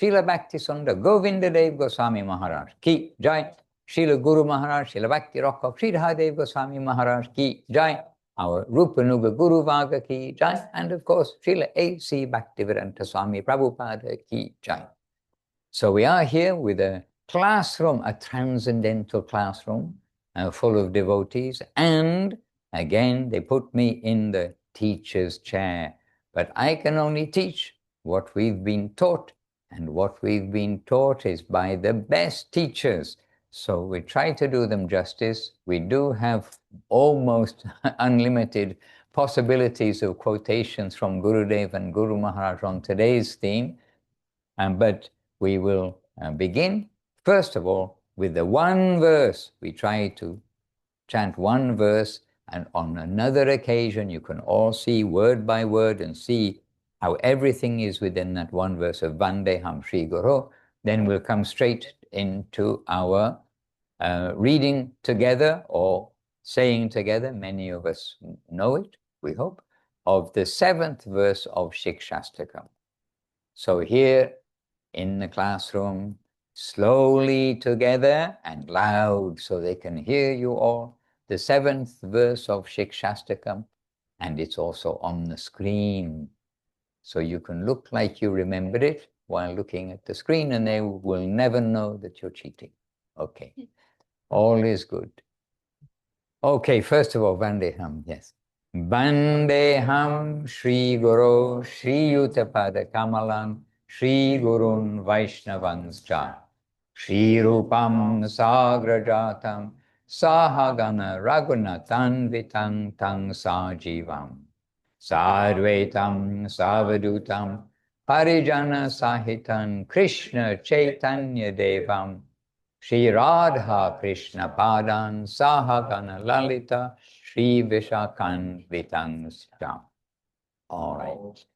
Srila Bhaktisundar Govinda-dev Goswami Maharaj ki jai. Srila Guru Maharaj, Srila Bhakti Rock of Sridharadev Goswami Maharaj ki jai. Our Rupa Nuga Guru Vaga ki jai. And of course, Srila A.C. Bhaktivedanta Swami Prabhupada ki jai. So we are here with a classroom, a transcendental classroom full of devotees. And again, they put me in the teacher's chair. But I can only teach what we've been taught. And what we've been taught is by the best teachers. So we try to do them justice. We do have almost unlimited possibilities of quotations from Gurudev and Guru Maharaj on today's theme. But we will begin, first of all, with the one verse. We try to chant one verse, and on another occasion, you can all see word by word and see how everything is within that one verse of Vandeham Shri Guru. Then we'll come straight into our reading together or saying together. Many of us know it, we hope, of the 7th verse of Siksastakam. So here in the classroom, slowly together and loud so they can hear you all, the 7th verse of Siksastakam, and it's also on the screen. So you can look like you remembered it while looking at the screen, and they will never know that you're cheating. Okay, all is good. Okay, first of all, Vandeham, yes. Vandeham Shri Guru Shri Yutapada Kamalam Shri Gurun Vaishnavanscha Shri Rupam Sagrajatam Sahagana Raghunathan Vitang Tang Sajivam Sadvaitam Savadutam Parijana Sahitan Krishna Chaitanya Devam Shri Radha Krishna Padan Sahagana Lalita Shri Vishakan Vitangstam. All right.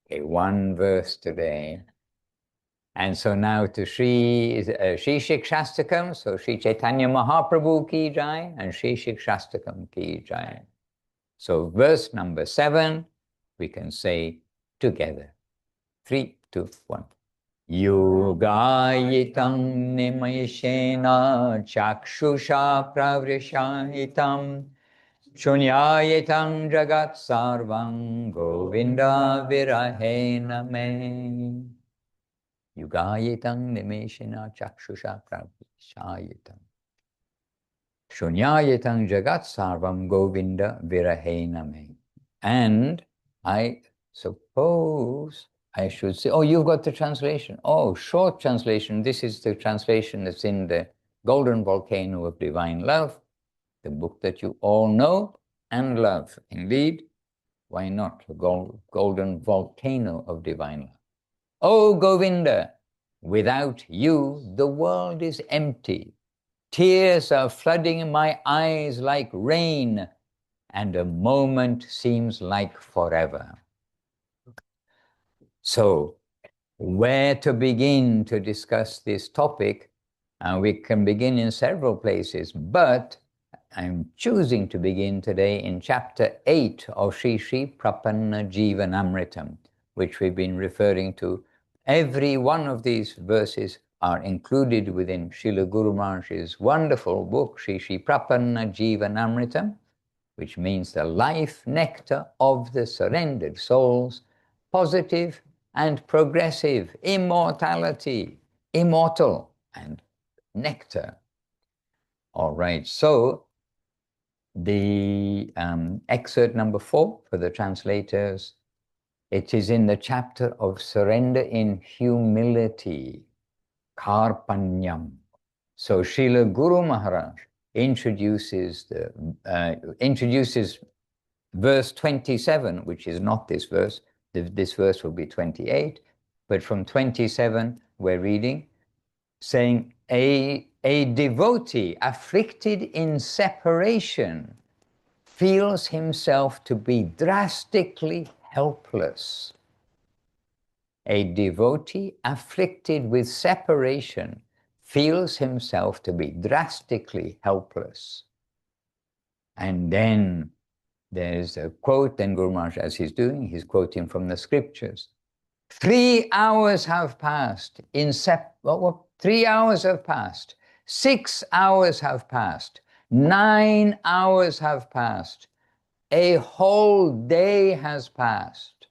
Okay, one verse today. And so now to Shri Siksastakam, so Shri Chaitanya Mahaprabhu ki jai and Shri Siksastakam ki jai. So verse number 7, we can say together. 3, 2, 1. Yugāyitaṁ nimeṣeṇa cakṣuṣā prāvṛṣāyitam śūnyāyitaṁ jagat sarvaṁ govinda-viraheṇa me. Yugāyitaṁ nimeṣeṇa cakṣuṣā prāvṛṣāyitam śūnyāyitaṁ jagat sarvaṁ govinda-viraheṇa me. And I suppose I should say, oh, you've got the translation. Oh, short translation. This is the translation that's in the Golden Volcano of Divine Love, the book that you all know and love. Indeed, why not? The Golden Volcano of Divine Love. Oh, Govinda, without you, the world is empty. Tears are flooding my eyes like rain, and a moment seems like forever. So, where to begin to discuss this topic? We can begin in several places, but I'm choosing to begin today in chapter 8 of Sri Sri Prapanna Jivanamritam, which we've been referring to. Every one of these verses are included within Srila Guru Maharaj's wonderful book, Sri Sri Prapanna Jivanamritam, which means the life nectar of the surrendered souls, positive and progressive, immortality, immortal and nectar. All right, so the excerpt number 4 for the translators, it is in the chapter of surrender in humility, Karpanyam. So Srila Guru Maharaj introduces verse 27, which is not this verse. This verse will be 28, but from 27 we're reading, saying, a devotee afflicted in separation feels himself to be drastically helpless. A devotee afflicted with separation feels himself to be drastically helpless. And then there's a quote, then Guru Maharaj, as he's doing, he's quoting from the scriptures. 3 hours have passed. 3 hours have passed. 6 hours have passed. 9 hours have passed. A whole day has passed.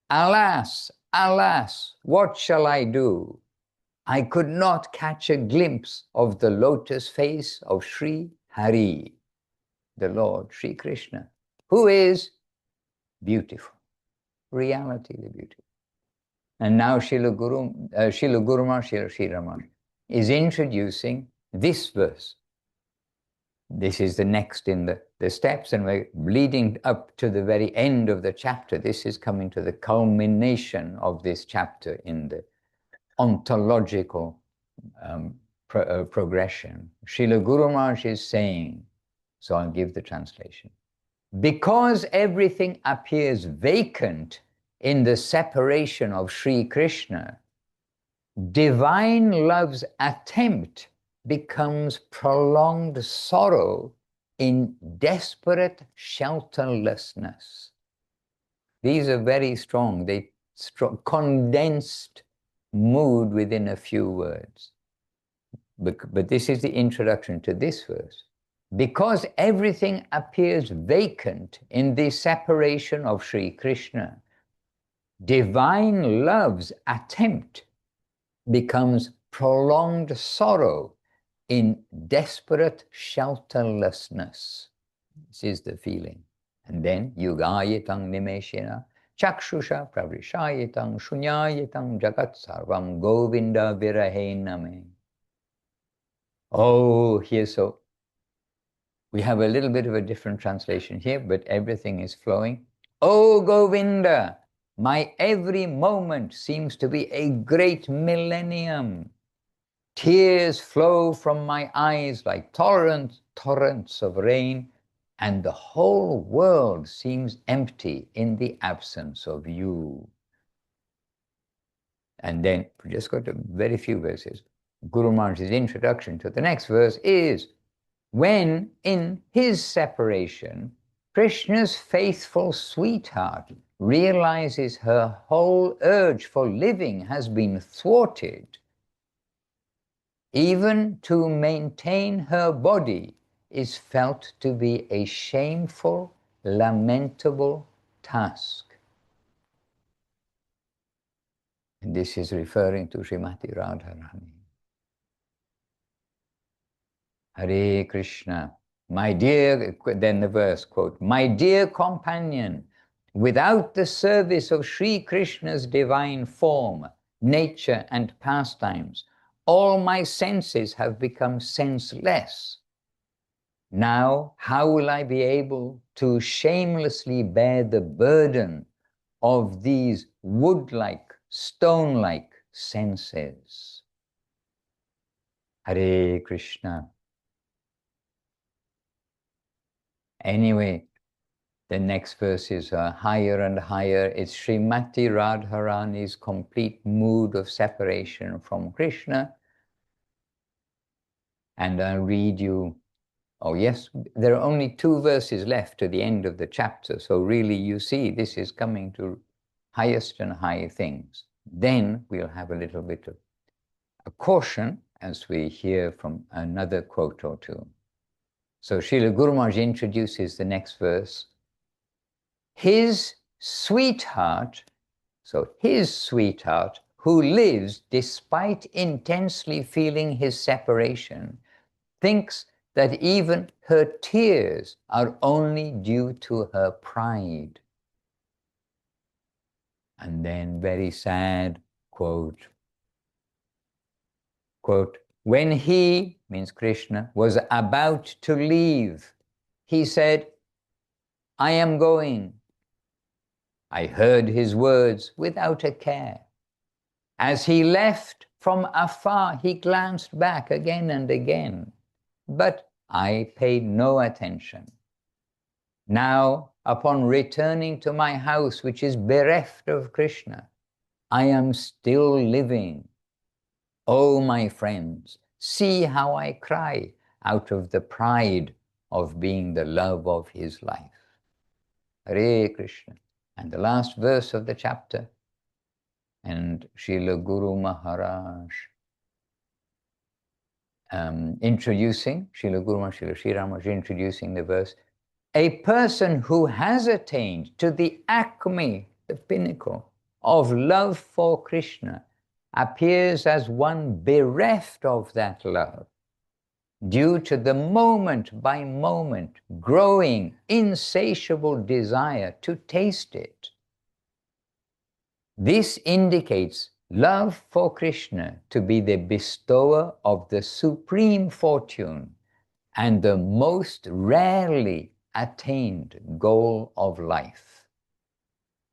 Alas, alas, what shall I do? I could not catch a glimpse of the lotus face of Sri Hari, the Lord, Sri Krishna, who is beautiful, reality, beautiful. And now Srila Guru Maharaj, Srila Maharaj is introducing this verse. This is the next in the steps, and we're leading up to the very end of the chapter. This is coming to the culmination of this chapter in the ontological progression. Srila Guru Maharaj is saying, so I'll give the translation. Because everything appears vacant in the separation of Sri Krishna, divine love's attempt becomes prolonged sorrow in desperate shelterlessness. These are very strong, condensed mood within a few words. But this is the introduction to this verse. Because everything appears vacant in the separation of Sri Krishna, divine love's attempt becomes prolonged sorrow in desperate shelterlessness. This is the feeling. And then, yugāyitaṁ nimeṣeṇa, cakṣuṣā prāvṛṣāyitam, śūnyāyitaṁ, jagat sarvaṁ, govinda-viraheṇa. Oh, here, so we have a little bit of a different translation here, but everything is flowing. Oh, Govinda, my every moment seems to be a great millennium. Tears flow from my eyes like torrents of rain, and the whole world seems empty in the absence of you. And then, we just got a very few verses. Guru Maharaj's introduction to the next verse is, when in his separation, Krishna's faithful sweetheart realizes her whole urge for living has been thwarted, even to maintain her body is felt to be a shameful, lamentable task. And this is referring to Srimati Radharani. Hare Krishna, my dear, then the verse, quote, my dear companion, without the service of Sri Krishna's divine form, nature and pastimes, all my senses have become senseless. Now, how will I be able to shamelessly bear the burden of these wood-like, stone-like senses? Hare Krishna. Anyway, the next verse is higher and higher. It's Srimati Radharani's complete mood of separation from Krishna. And I'll read you, oh yes, there are only 2 verses left to the end of the chapter. So really you see this is coming to highest and high things. Then we'll have a little bit of a caution as we hear from another quote or two. So Srila Guru Maharaj introduces the next verse. His sweetheart, so his sweetheart, who lives despite intensely feeling his separation, thinks that even her tears are only due to her pride. And then very sad quote, quote, when he, means Krishna, was about to leave, he said, I am going. I heard his words without a care. As he left from afar, he glanced back again and again, but I paid no attention. Now, upon returning to my house, which is bereft of Krishna, I am still living. Oh, my friends, see how I cry out of the pride of being the love of his life. Hare Krishna. And the last verse of the chapter. and Srila Guru Maharaj introducing, Srila Guru Maharaj, Srila Sri Ramanuja introducing the verse, a person who has attained to the acme, the pinnacle of love for Krishna, appears as one bereft of that love due to the moment by moment growing insatiable desire to taste it. This indicates love for Krishna to be the bestower of the supreme fortune and the most rarely attained goal of life.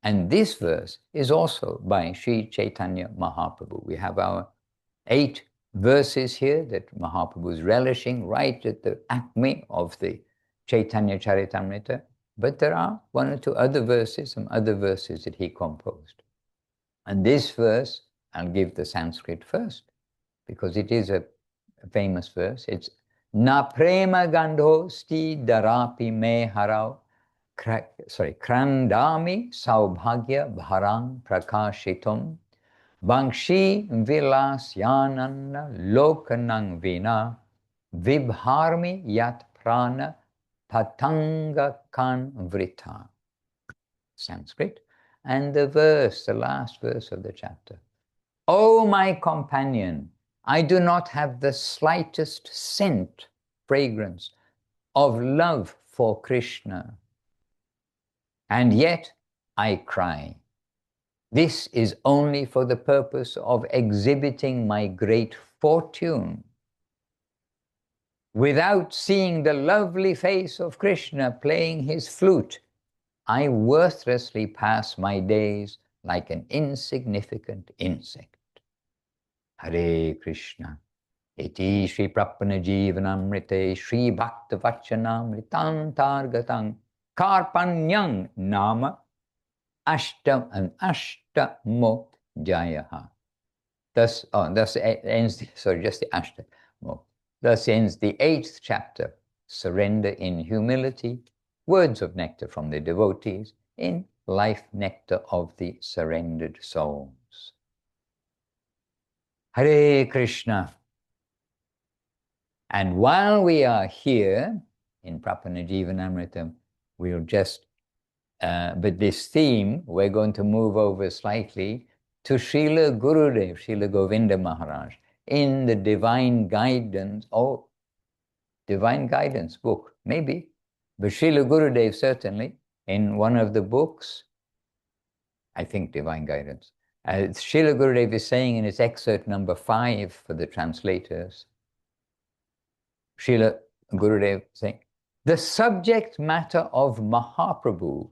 And this verse is also by Sri Chaitanya Mahaprabhu. We have our 8 verses here that Mahaprabhu is relishing right at the acme of the Chaitanya Charitamrita, but there are 1 or 2 other verses, some other verses that he composed. And this verse, I'll give the Sanskrit first, because it is a famous verse. It's Na prema gandho sti darapi me harau, krandami saubhagya bharang prakashitum, Bangshi vilas yanana lokanang vina, vibharmi yat prana patanga kan vrita. Sanskrit. And the verse, the last verse of the chapter. O my companion, I do not have the slightest scent, fragrance of love for Krishna. And yet I cry. This is only for the purpose of exhibiting my great fortune. Without seeing the lovely face of Krishna playing his flute, I worthlessly pass my days like an insignificant insect. Hare Krishna. Iti Sri Prapanajivanamrite Sri Bhaktavachanamritam Targatang Karpanyang Nama Ashtam and Ashtamo Jayaha. Thus ends just the Ashtamo. Thus ends the 8th chapter, Surrender in Humility, Words of Nectar from the Devotees, in Life Nectar of the Surrendered Souls. Hare Krishna. And while we are here in Prapanajivanamritam, we'll just, but this theme, we're going to move over slightly to Srila Gurudev, Srila Govinda Maharaj, in the Divine Guidance, Divine Guidance book, maybe, but Srila Gurudev certainly, in one of the books, I think Divine Guidance, Srila Gurudev is saying in his excerpt number 5 for the translators, Srila Gurudev saying, the subject matter of Mahaprabhu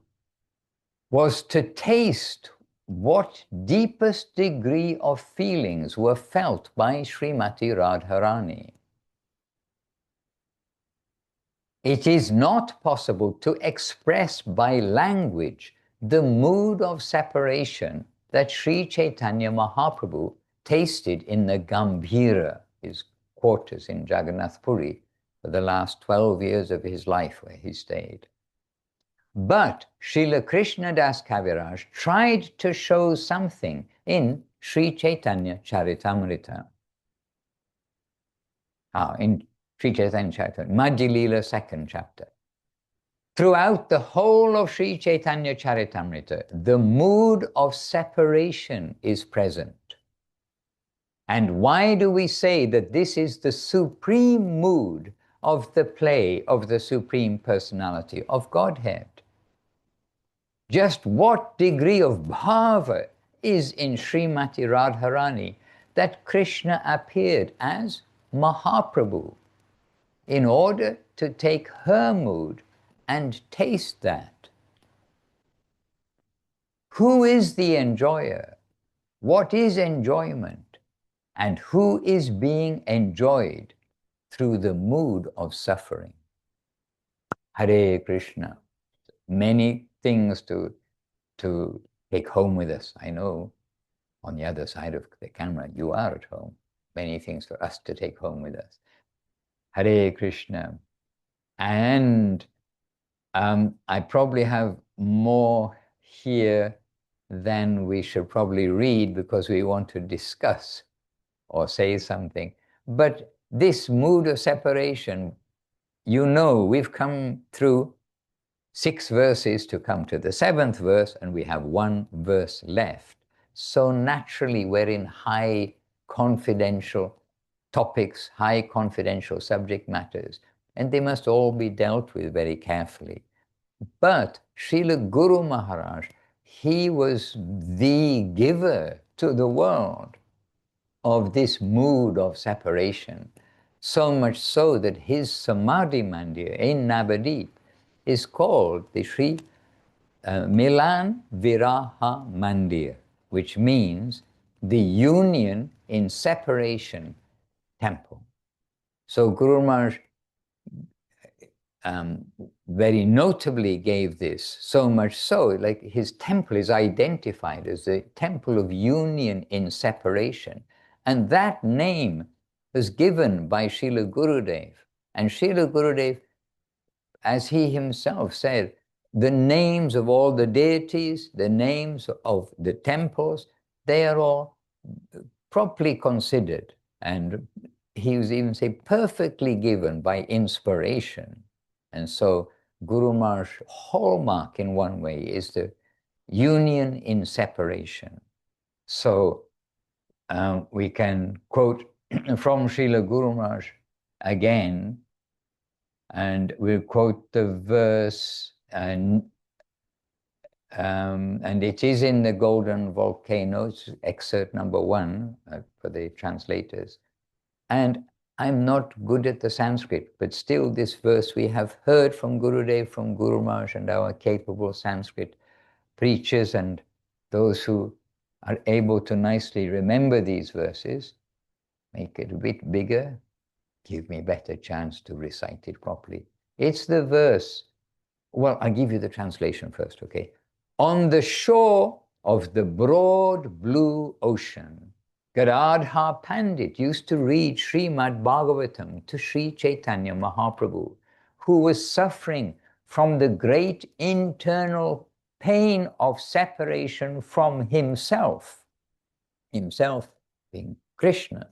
was to taste what deepest degree of feelings were felt by Srimati Radharani. It is not possible to express by language the mood of separation that Sri Chaitanya Mahaprabhu tasted in the Gambhira, his quarters in Jagannath Puri, for the last 12 years of his life where he stayed. But Srila Krishnadas Kaviraj tried to show something in Sri Chaitanya Charitamrita. In Sri Chaitanya Charitamrita, Madhya Lila, 2nd chapter. Throughout the whole of Sri Chaitanya Charitamrita, the mood of separation is present. And why do we say that this is the supreme mood of the play of the Supreme Personality of Godhead? Just what degree of bhava is in Srimati Radharani that Krishna appeared as Mahaprabhu in order to take her mood and taste that. Who is the enjoyer? What is enjoyment? And who is being enjoyed through the mood of suffering? Hare Krishna. Many things to take home with us. I know on the other side of the camera, you are at home. Many things for us to take home with us. Hare Krishna. And I probably have more here than we should probably read because we want to discuss or say something. But this mood of separation, you know, we've come through 6 verses to come to the 7th verse, and we have 1 verse left. So naturally, we're in high confidential topics, high confidential subject matters, and they must all be dealt with very carefully. But Srila Guru Maharaj, he was the giver to the world of this mood of separation, so much so that his Samadhi Mandir in Navadip is called the Sri Milan Viraha Mandir, which means the union in separation temple. So Guru Maharaj very notably gave this, so much so, like his temple is identified as the temple of union in separation. And that name was given by Srila Gurudev. And Srila Gurudev, as he himself said, the names of all the deities, the names of the temples, they are all properly considered. And he was even say perfectly given by inspiration. And so Guru Maharaj's hallmark in one way is the union in separation. So we can quote from Srila Guru Maharaj again, and we'll quote the verse, and it is in the Golden Volcano, it's excerpt number 1 for the translators. And I'm not good at the Sanskrit, but still this verse we have heard from Gurudev, from Guru Maharaj, and our capable Sanskrit preachers and those who are able to nicely remember these verses, make it a bit bigger, give me a better chance to recite it properly. It's the verse, well, I'll give you the translation first, okay? On the shore of the broad blue ocean, Gadadhar Pandit used to read Srimad Bhagavatam to Sri Chaitanya Mahaprabhu, who was suffering from the great internal pain of separation from himself being Krishna.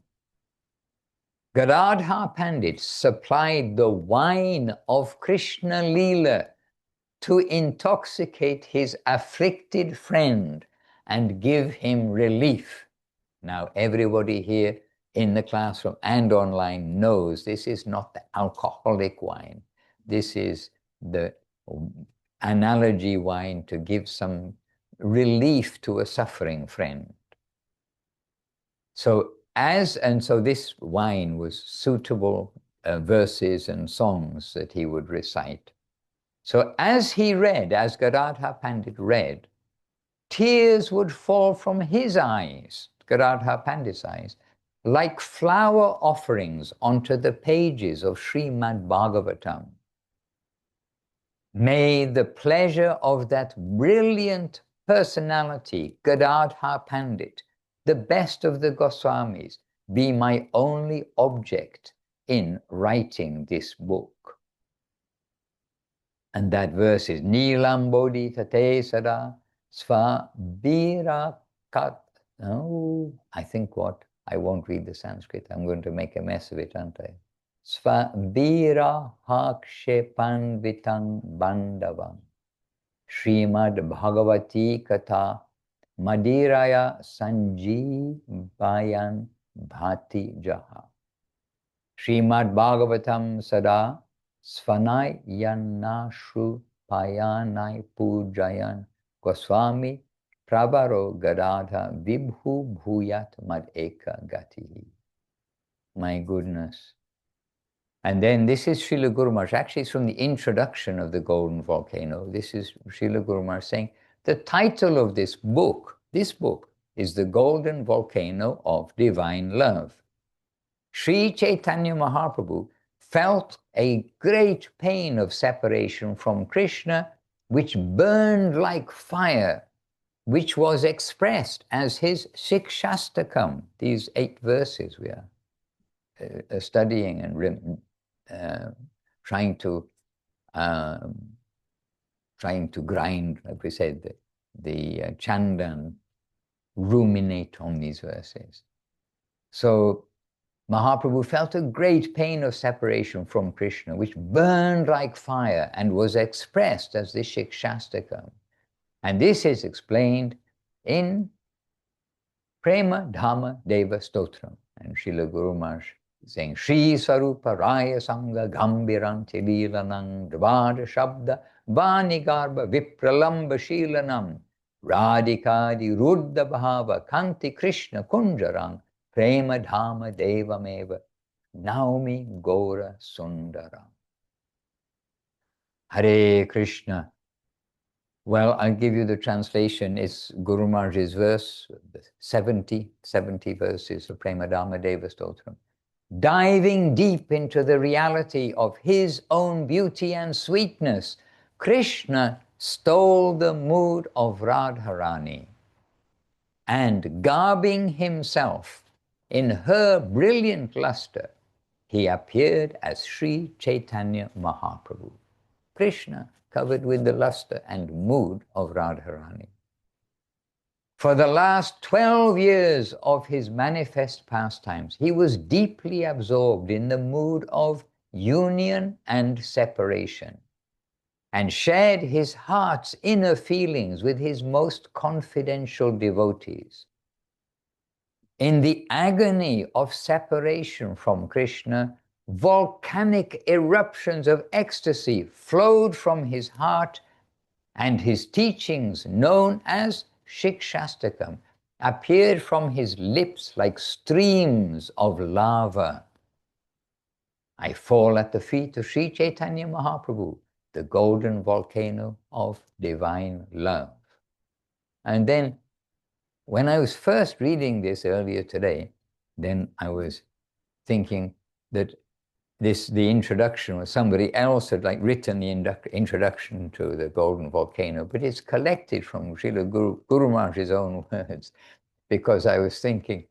Gadadhar Pandit supplied the wine of Krishna Leela to intoxicate his afflicted friend and give him relief. Now, everybody here in the classroom and online knows this is not the alcoholic wine. This is the analogy wine to give some relief to a suffering friend. So this wine was suitable verses and songs that he would recite. So as he read, as Gadadhar Pandit read, tears would fall from his eyes, Gadadhar Pandit's eyes, like flower offerings onto the pages of Srimad Bhagavatam. May the pleasure of that brilliant personality, Gadadhar Pandit, the best of the Goswamis, be my only object in writing this book. And that verse is Nilam Bodhi Tate Sada Svabhira Kat. Oh, I think what? I won't read the Sanskrit. I'm going to make a mess of it, aren't I? Svabhira Hakshepan Vitang Bandavam Srimad Bhagavati Katha Madiraya Sanjeevayan Bhati Jaha Srimad Bhagavatam Sada Svanayannashru Payanai Pujayan Goswami Prabharo Gadadha Vibhu Bhuyat Mad Eka Gati. My goodness. And then this is Srila Guru Maharaj. Actually, it's from the introduction of the Golden Volcano. This is Srila Guru Maharaj saying, the title of this book is the Golden Volcano of Divine Love. Sri Chaitanya Mahaprabhu felt a great pain of separation from Krishna, which burned like fire, which was expressed as his Siksastakam, these 8 verses we are studying and trying to grind, like we said, Chandan ruminate on these verses. So Mahaprabhu felt a great pain of separation from Krishna, which burned like fire and was expressed as the Siksastakam. And this is explained in Prema Dhamma Deva Stotram. And Srila Guru Maharaj is saying, Shri Sarupa Raya Sangha Gambiranti Vilanang Dvada Shabda Vani Garba Vipralamba Shilanam Radhikadi Ruddha Bhava Kanti Krishna Kunjarang Prema Dhamma Devameva Naumi Gora Sundaram. Hare Krishna. Well, I'll give you the translation. It's Guru Maharaj's verse, 70 verses of Prema Dhamma Deva Stotram. Diving deep into the reality of his own beauty and sweetness, Krishna stole the mood of Radharani, and garbing himself in her brilliant luster, he appeared as Sri Chaitanya Mahaprabhu. Krishna covered with the luster and mood of Radharani. For the last 12 years of his manifest pastimes, he was deeply absorbed in the mood of union and separation, and shared his heart's inner feelings with his most confidential devotees. In the agony of separation from Krishna, volcanic eruptions of ecstasy flowed from his heart, and his teachings, known as Siksastakam, appeared from his lips like streams of lava. I fall at the feet of Sri Chaitanya Mahaprabhu, the golden volcano of divine love. And then, when I was first reading this earlier today, then I was thinking that the introduction was somebody else had written the introduction to the golden volcano, but it's collected from Srila Guru Maharaj's own words, because I was thinking,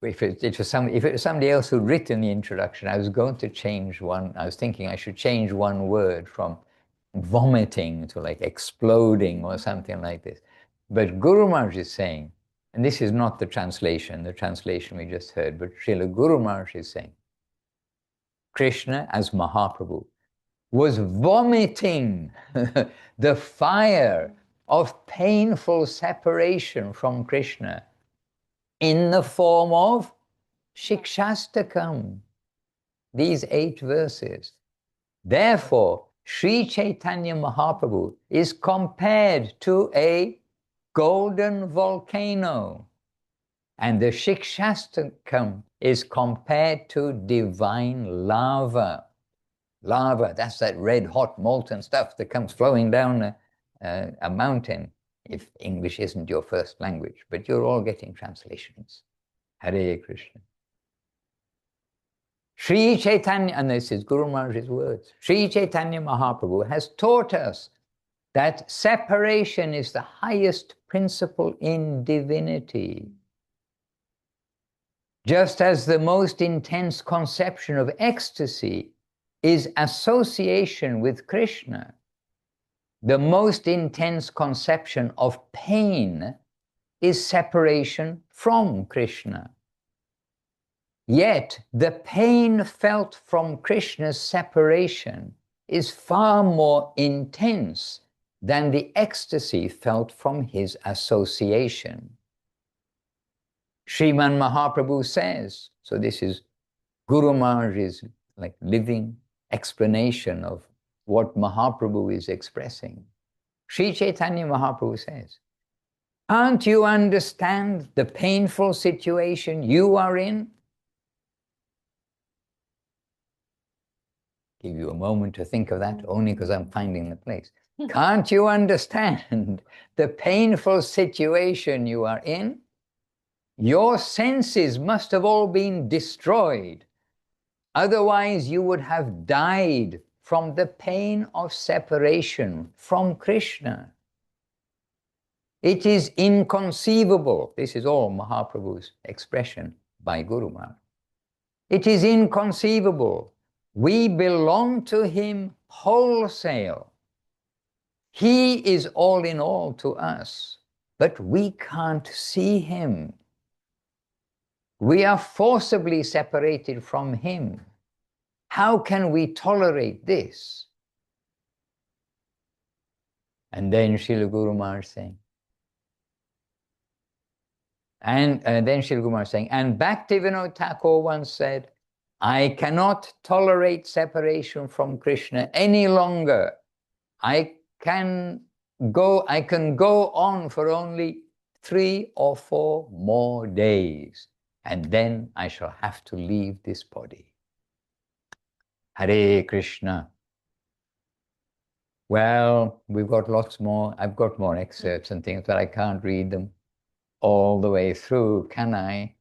if it was somebody else who'd written the introduction, I was going to change one. I was thinking I should change one word from vomiting to exploding or something like this. But Guru Maharaj is saying, and this is not the translation we just heard, but Srila Guru Maharaj is saying, Krishna as Mahaprabhu was vomiting the fire of painful separation from Krishna in the form of Siksastakam, these 8 verses. Therefore, Sri Chaitanya Mahaprabhu is compared to a golden volcano, and the Siksastakam is compared to divine lava. Lava, that's that red hot molten stuff that comes flowing down a mountain, if English isn't your first language, but you're all getting translations. Hare Krishna. Sri Chaitanya, and this is Guru Maharaj's words, Sri Chaitanya Mahaprabhu has taught us that separation is the highest principle in divinity. Just as the most intense conception of ecstasy is association with Krishna, the most intense conception of pain is separation from Krishna. Yet the pain felt from Krishna's separation is far more intense than the ecstasy felt from his association. Sriman Mahaprabhu says, so this is Guru Maharaj's living explanation of what Mahaprabhu is expressing. Sri Chaitanya Mahaprabhu says, can't you understand the painful situation you are in? Give you a moment to think of that, only because I'm finding the place. Can't you understand the painful situation you are in? Your senses must have all been destroyed. Otherwise, you would have died from the pain of separation from Krishna. It is inconceivable. This is all Mahaprabhu's expression by Guru Maharaj. It is inconceivable. We belong to him wholesale. He is all in all to us, but we can't see him. We are forcibly separated from him. How can we tolerate this? And then Srila Guru Maharaj saying, and Bhaktivinoda Thakur once said, I cannot tolerate separation from Krishna any longer. I can go on for only 3 or 4 more days, and then I shall have to leave this body. Hare Krishna. Well, we've got lots more. I've got more excerpts and things, but I can't read them all the way through, can I?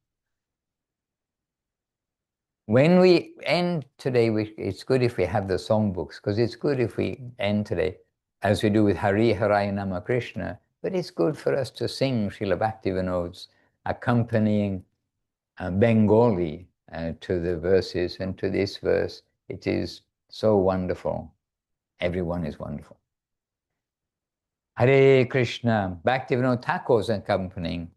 When we end today, it's good if we have the songbooks, because it's good if we end today, as we do with Hari Harai Nama Krishna, but it's good for us to sing Srila Bhaktivinoda's accompanying Bengali to the verses and to this verse. It is so wonderful. Everyone is wonderful. Hare Krishna, Bhaktivinoda Thakur's accompanying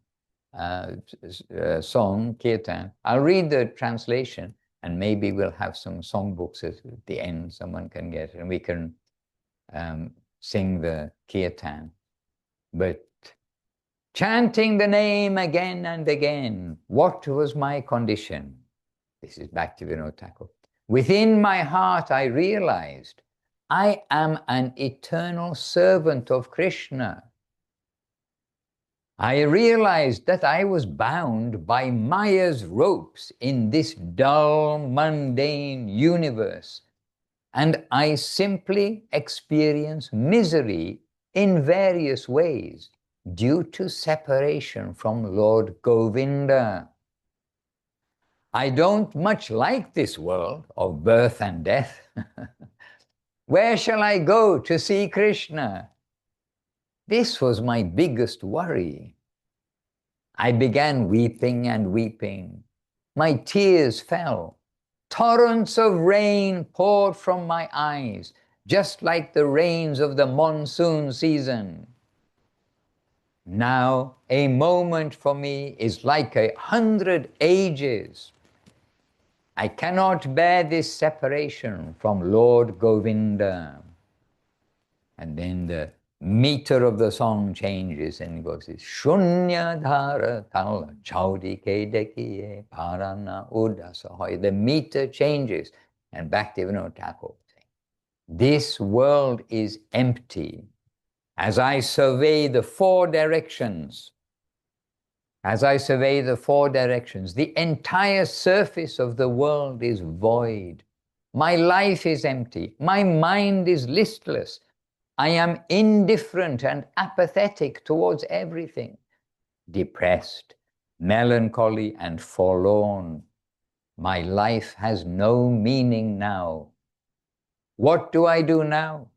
song, Kirtan. I'll read the translation, and maybe we'll have some songbooks at the end someone can get, and we can sing the Kirtan. But chanting the name again and again, what was my condition? This is Bhaktivinoda Thakur. Within my heart I realized I am an eternal servant of Krishna. I realized that I was bound by Maya's ropes in this dull, mundane universe, and I simply experience misery in various ways due to separation from Lord Govinda. I don't much like this world of birth and death. Where shall I go to see Krishna? This was my biggest worry. I began weeping and weeping. My tears fell. Torrents of rain poured from my eyes, just like the rains of the monsoon season. Now, a moment for me is like 100 ages. I cannot bear this separation from Lord Govinda. And then the meter of the song changes and it goes, śūnyāyitaṁ tal chaudike dekiye parana udasa. The meter changes, and Bhaktivinoda Thakur saying, this world is empty. As I survey the 4 directions, the entire surface of the world is void. My life is empty. My mind is listless. I am indifferent and apathetic towards everything. Depressed, melancholy, and forlorn. My life has no meaning now. What do I do now?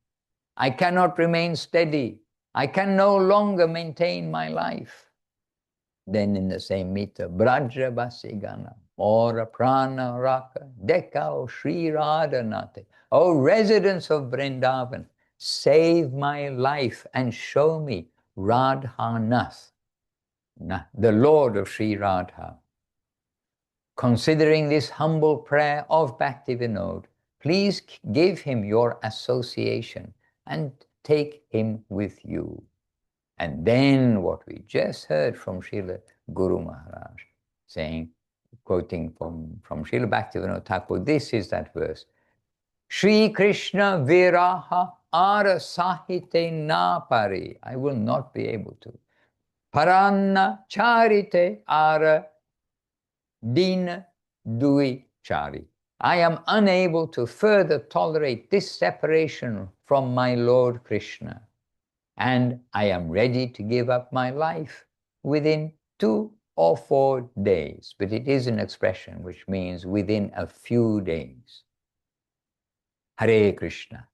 I cannot remain steady. I can no longer maintain my life. Then in the same meter, Braja Basigana, Ora Prana Raka, Dekao Sri Radhanate, O residents of Vrindavan, save my life and show me Radhanath, the Lord of Sri Radha. Considering this humble prayer of Bhaktivinoda, please give him your association and take him with you. And then what we just heard from Srila Guru Maharaj saying, quoting from Srila Bhaktivinoda Thakur, this is that verse. Shri Krishna viraha ara sahite na pari. I will not be able to. Paranna charite ara dina dui chari. I am unable to further tolerate this separation from my Lord Krishna. And I am ready to give up my life within 2 or 4 days. But it is an expression which means within a few days. Hare Krishna.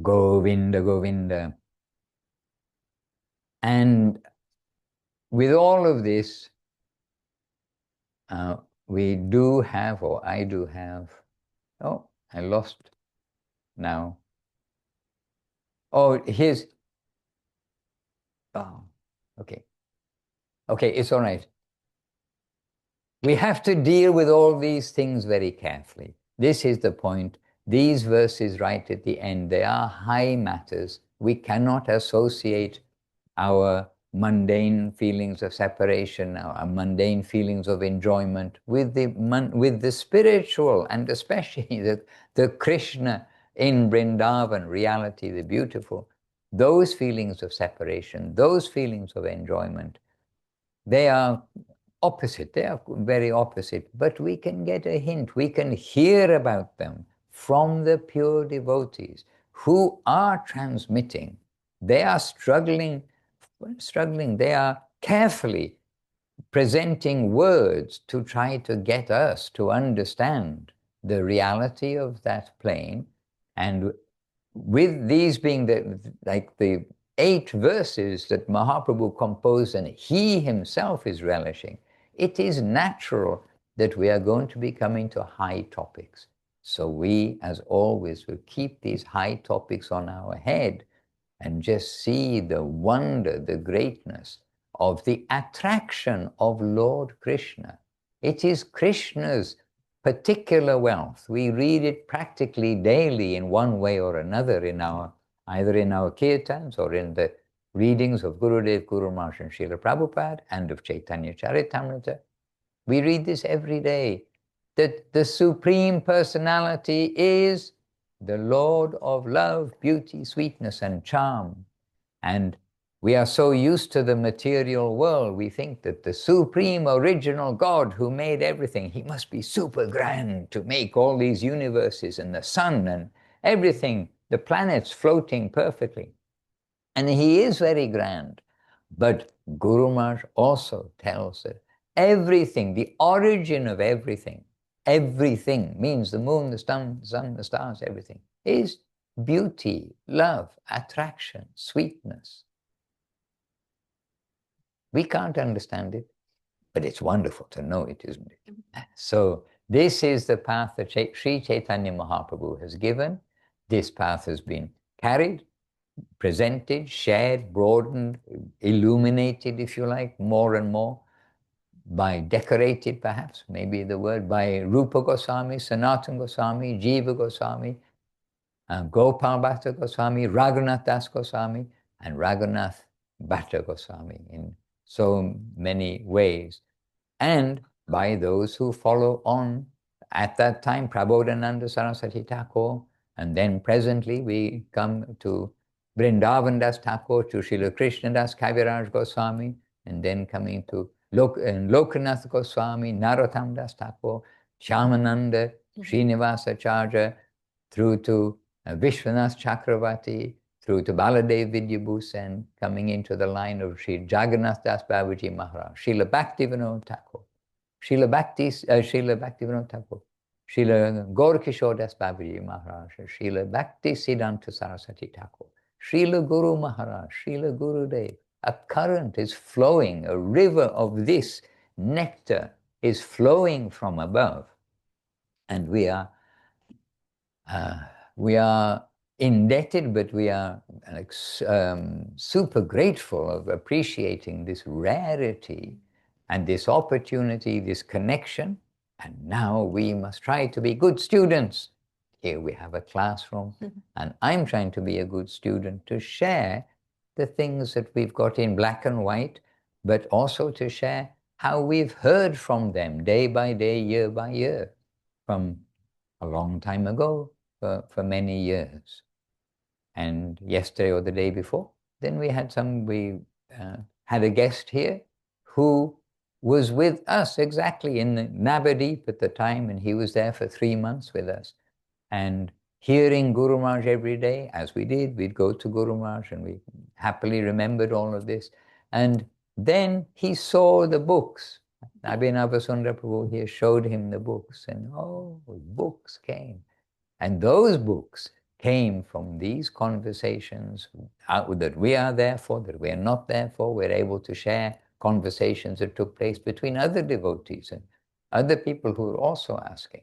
Govinda, Govinda. And with all of this, we do have, or I do have, oh, I lost now. Oh, his... Oh, okay. Okay, it's all right. We have to deal with all these things very carefully. This is the point. These verses right at the end, they are high matters. We cannot associate our mundane feelings of separation, our mundane feelings of enjoyment with the spiritual, and especially the Krishna in Vrindavan, reality, the beautiful. Those feelings of separation, those feelings of enjoyment, they are opposite, they are very opposite, but we can get a hint, we can hear about them from the pure devotees who are transmitting. They are struggling, they are carefully presenting words to try to get us to understand the reality of that plane. And with these being the 8 verses that Mahaprabhu composed and he himself is relishing, it is natural that we are going to be coming to high topics. So we, as always, will keep these high topics on our head and just see the wonder, the greatness of the attraction of Lord Krishna. It is Krishna's particular wealth. We read it practically daily in one way or another in either in our kirtans or in the readings of Gurudev, Guru Maharaj and Srila Prabhupada and of Chaitanya Charitamrita. We read this every day, that the Supreme Personality is the Lord of love, beauty, sweetness and charm. And we are so used to the material world, we think that the supreme original God who made everything, he must be super grand to make all these universes and the sun and everything, the planets floating perfectly. And he is very grand. But Guru Maharaj also tells that everything, the origin of everything means the moon, the sun, the stars, everything, is beauty, love, attraction, sweetness. We can't understand it, but it's wonderful to know it, isn't it? So this is the path that Sri Chaitanya Mahaprabhu has given. This path has been carried, presented, shared, broadened, illuminated, if you like, more and more, decorated perhaps, maybe the word, by Rupa Goswami, Sanatana Goswami, Jiva Goswami, Gopal Bhatta Goswami, Raghunath Das Goswami, and Raghunath Bhatta Goswami in so many ways. And by those who follow on. At that time, Prabodhananda Saraswati Thakur, and then presently we come to Vrindavan Das Thakur, to Srila Krishna Das Kaviraj Goswami, and then coming to Lokanath Goswami, Narottam Das Thakur, Shyamananda, Srinivasacharya, through to Vishwanath Chakravarti, through to Baladev Vidyabhusan, coming into the line of Sri Jagannath Das Babaji Maharaj, Srila Bhaktivinoda Thakur, Srila Bhaktivinoda Thakur, Srila Gaurkishore Das Babaji Maharaj, Srila Bhakti Siddhanta Saraswati Thakur, Srila Guru Maharaj, Srila Gurudev. A current is flowing, a river of this nectar is flowing from above. And we are indebted, but we are super grateful of appreciating this rarity and this opportunity, this connection. And now we must try to be good students. Here we have a classroom, and I'm trying to be a good student to share the things that we've got in black and white, but also to share how we've heard from them day by day, year by year, from a long time ago, for many years. And yesterday or the day before, then we had had a guest here who was with us exactly in Navadip at the time, and he was there for 3 months with us. And hearing Guru Maharaj every day, as we did, we'd go to Guru Maharaj and we happily remembered all of this. And then he saw the books. Abhinava Sundara Prabhu here showed him the books, and books came. And those books came from these conversations that we are there for, that we are not there for. We're able to share conversations that took place between other devotees and other people who are also asking.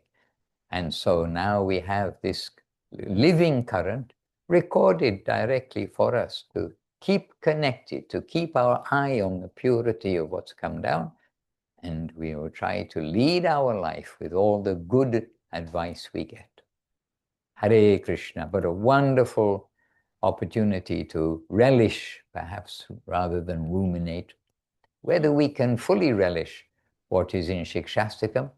And so now we have this living current recorded directly for us to keep connected, to keep our eye on the purity of what's come down, and we will try to lead our life with all the good advice we get. Hare Krishna, but a wonderful opportunity to relish, perhaps rather than ruminate. Whether we can fully relish what is in Siksastakam,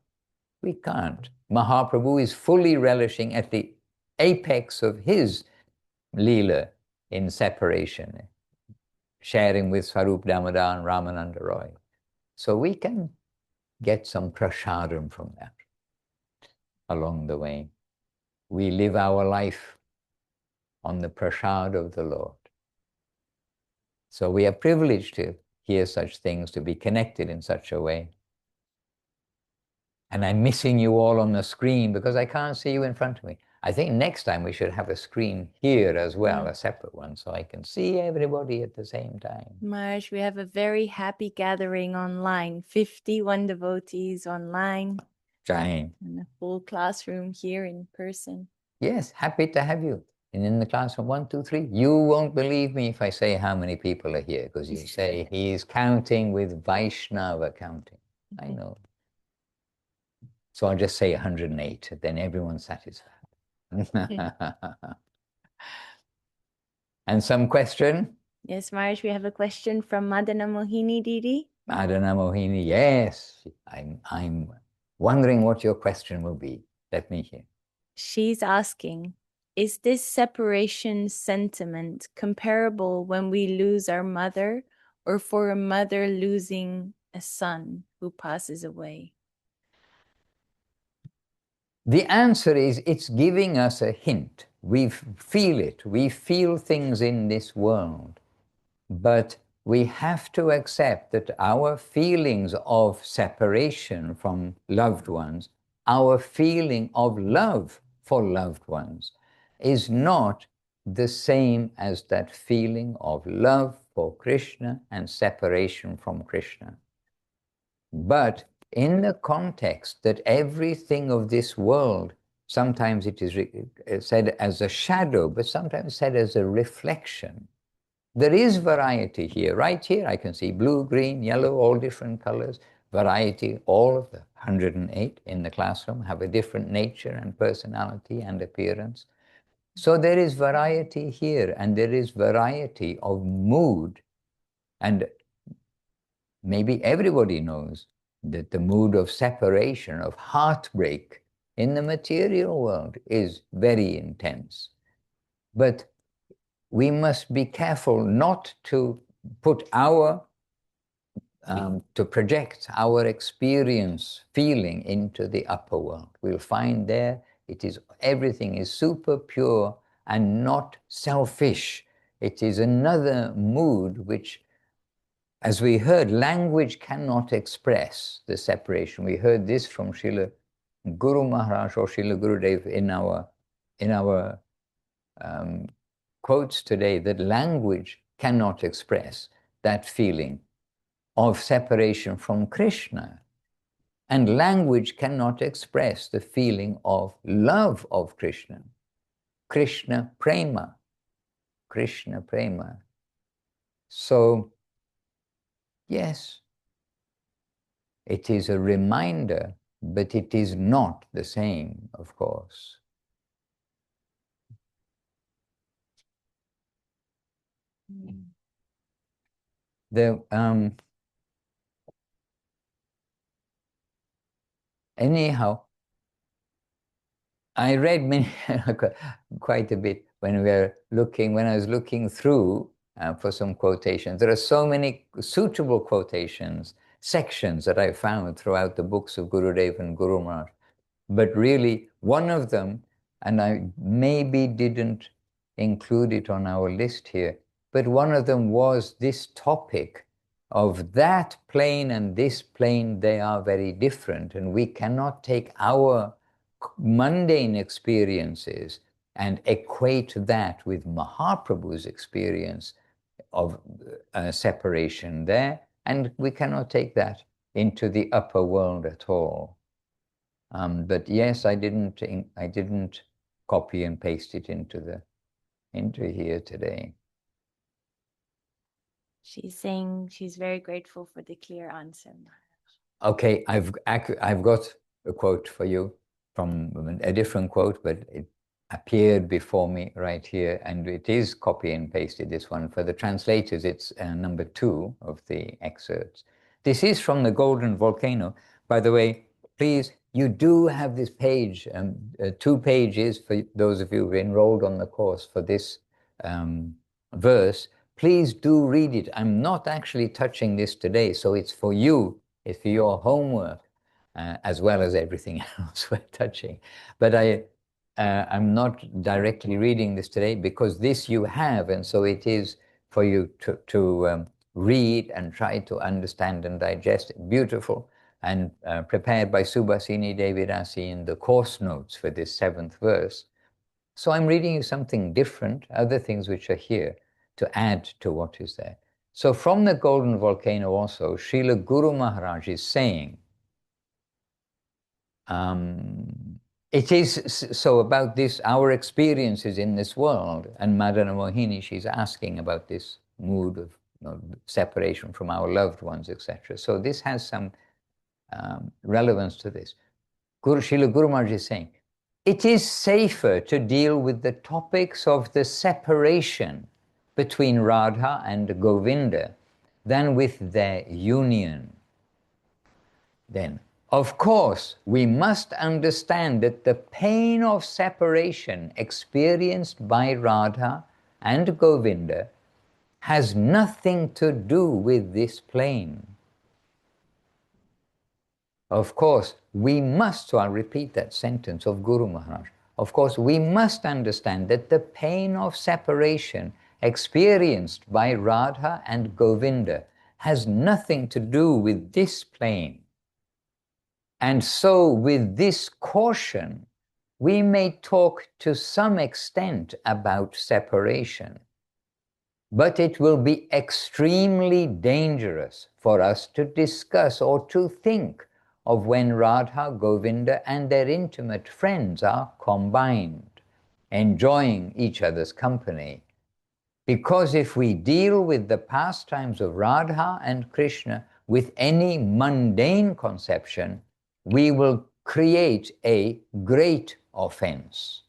we can't. Mahaprabhu is fully relishing at the apex of his Leela in separation, sharing with Swarup Damodar and Ramananda Roy. So we can get some prasadam from that along the way. We live our life on the prasad of the Lord. So we are privileged to hear such things, to be connected in such a way. And I'm missing you all on the screen because I can't see you in front of me. I think next time we should have a screen here as well, a separate one, so I can see everybody at the same time. Maharaj, we have a very happy gathering online, 51 devotees online. Jai. And a full classroom here in person. Yes, happy to have you. And in the classroom, 1, 2, 3. You won't believe me if I say how many people are here, because you say he is counting with Vaishnava counting. I know. So I'll just say 108, then everyone's satisfied. And some question? Yes, Maharaj, we have a question from Madana Mohini Didi. Madana Mohini, yes. I'm wondering what your question will be. Let me hear. She's asking, is this separation sentiment comparable when we lose our mother, or for a mother losing a son who passes away? The answer is, it's giving us a hint. We feel it. We feel things in this world. But we have to accept that our feelings of separation from loved ones, our feeling of love for loved ones, is not the same as that feeling of love for Krishna and separation from Krishna. But in the context that everything of this world, sometimes it is said as a shadow, but sometimes said as a reflection. There is variety here. Right here I can see blue, green, yellow, all different colors. Variety, all of the 108 in the classroom have a different nature and personality and appearance. So there is variety here, and there is variety of mood. And maybe everybody knows that the mood of separation, of heartbreak in the material world is very intense. But we must be careful not to put our, to project our experience, feeling into the upper world. We'll find there everything is super pure and not selfish. It is another mood which, as we heard, language cannot express the separation. We heard this from Srila Guru Maharaj or Srila Gurudev in our quotes today, that language cannot express that feeling of separation from Krishna. And language cannot express the feeling of love of Krishna. Krishna prema. Krishna prema. So, yes, it is a reminder, but it is not the same, of course. Anyhow, I read quite a bit when I was looking through for some quotations. There are so many suitable quotations, sections that I found throughout the books of Gurudev and Guru Maharaj. But really, one of them, and I maybe didn't include it on our list here, but one of them was this topic of that plane and this plane, they are very different, and we cannot take our mundane experiences and equate that with Mahaprabhu's experience of separation there, and we cannot take that into the upper world at all. But yes, I didn't copy and paste it into the into here today. She's saying she's very grateful for the clear answer. Okay, I've got a quote for you from a different quote, but it appeared before me right here, and it is copy and pasted, this one. For the translators, it's number 2 of the excerpts. This is from the Golden Volcano. By the way, please, you do have this page, 2 pages for those of you who enrolled on the course for this verse. Please do read it. I'm not actually touching this today, so it's for you. It's for your homework, as well as everything else we're touching. But I'm not directly reading this today because this you have, and so it is for you to read and try to understand and digest it. Beautiful, and prepared by Subhasini Devirasi in the course notes for this 7th verse. So I'm reading you something different, other things which are here to add to what is there. So from the Golden Volcano also, Srila Guru Maharaj is saying, it is so about this, our experiences in this world, and Madana Mohini, she's asking about this mood of separation from our loved ones, etc. So this has some relevance to this. Srila Guru Maharaj is saying, it is safer to deal with the topics of the separation between Radha and Govinda than with their union. Then, of course, we must understand that the pain of separation experienced by Radha and Govinda has nothing to do with this plane. Of course, we must, so I'll repeat that sentence of Guru Maharaj. Of course, we must understand that the pain of separation experienced by Radha and Govinda has nothing to do with this plane. And so, with this caution, we may talk to some extent about separation. But it will be extremely dangerous for us to discuss or to think of when Radha, Govinda and their intimate friends are combined, enjoying each other's company. Because if we deal with the pastimes of Radha and Krishna with any mundane conception, we will create a great offense.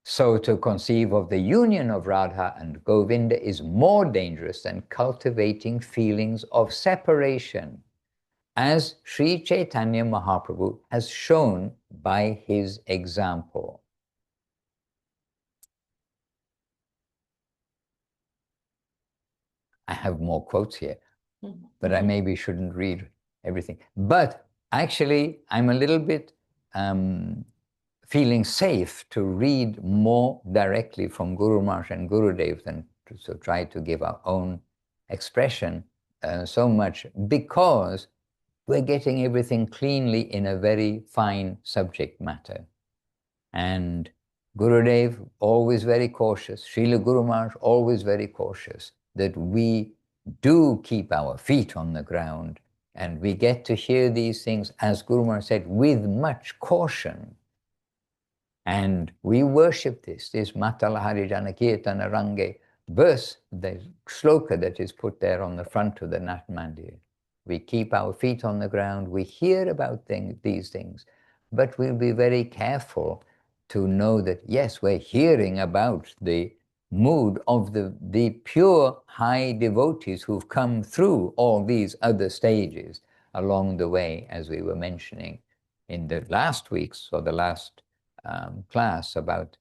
So to conceive of the union of Radha and Govinda is more dangerous than cultivating feelings of separation, as Sri Chaitanya Mahaprabhu has shown by his example. I have more quotes here, but I maybe shouldn't read everything. But actually, I'm a little bit feeling safe to read more directly from Guru Maharaj and Gurudev than to try to give our own expression so much, because we're getting everything cleanly in a very fine subject matter. And Gurudev, always very cautious, Srila Guru Maharaj, always very cautious, that we do keep our feet on the ground and we get to hear these things, as Guru Maharaj said, with much caution. And we worship this Matala Harijana Kirtana Range verse, the sloka that is put there on the front of the Nat Mandir. We keep our feet on the ground, we hear about these things, but we'll be very careful to know that, yes, we're hearing about the mood of the pure high devotees who've come through all these other stages along the way, as we were mentioning in the last weeks or the last class about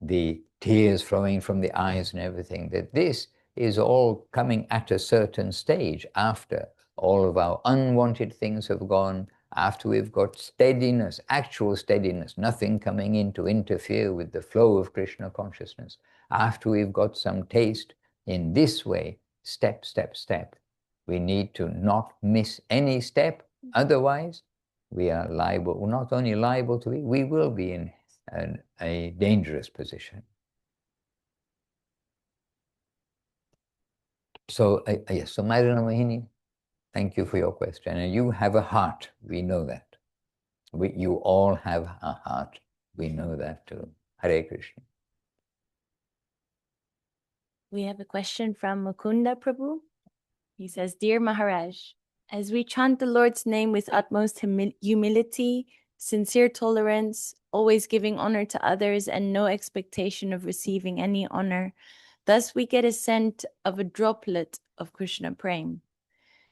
the tears flowing from the eyes and everything, that this is all coming at a certain stage after all of our unwanted things have gone, after we've got steadiness, actual steadiness, nothing coming in to interfere with the flow of Krishna consciousness, after we've got some taste in this way, step, step, step. We need to not miss any step, otherwise we are liable, well, not only liable to be, we will be in a dangerous position. So, yes, so Madana Mohini, thank you for your question. And you have a heart, we know that. You all have a heart, we know that too. Hare Krishna. We have a question from Mukunda Prabhu. He says, Dear Maharaj, as we chant the Lord's name with utmost humility, sincere tolerance, always giving honor to others and no expectation of receiving any honor, thus we get a scent of a droplet of Krishna Prem.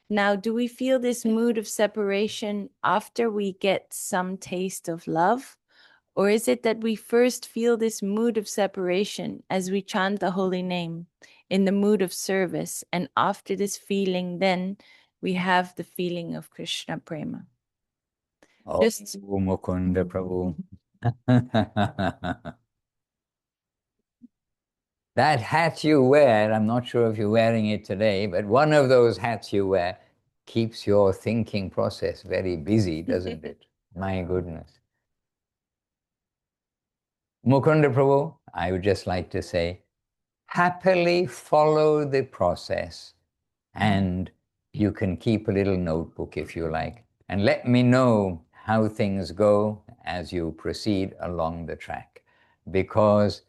Now, do we feel this mood of separation after we get some taste of love? Or is it that we first feel this mood of separation as we chant the holy name in the mood of service, and after this feeling, then we have the feeling of Krishna Prema? Oh, Mukunda Prabhu. That hat you wear, I'm not sure if you're wearing it today, but one of those hats you wear keeps your thinking process very busy, doesn't it? My goodness. Mukunda Prabhu, I would just like to say, happily follow the process, and you can keep a little notebook if you like, and let me know how things go as you proceed along the track, because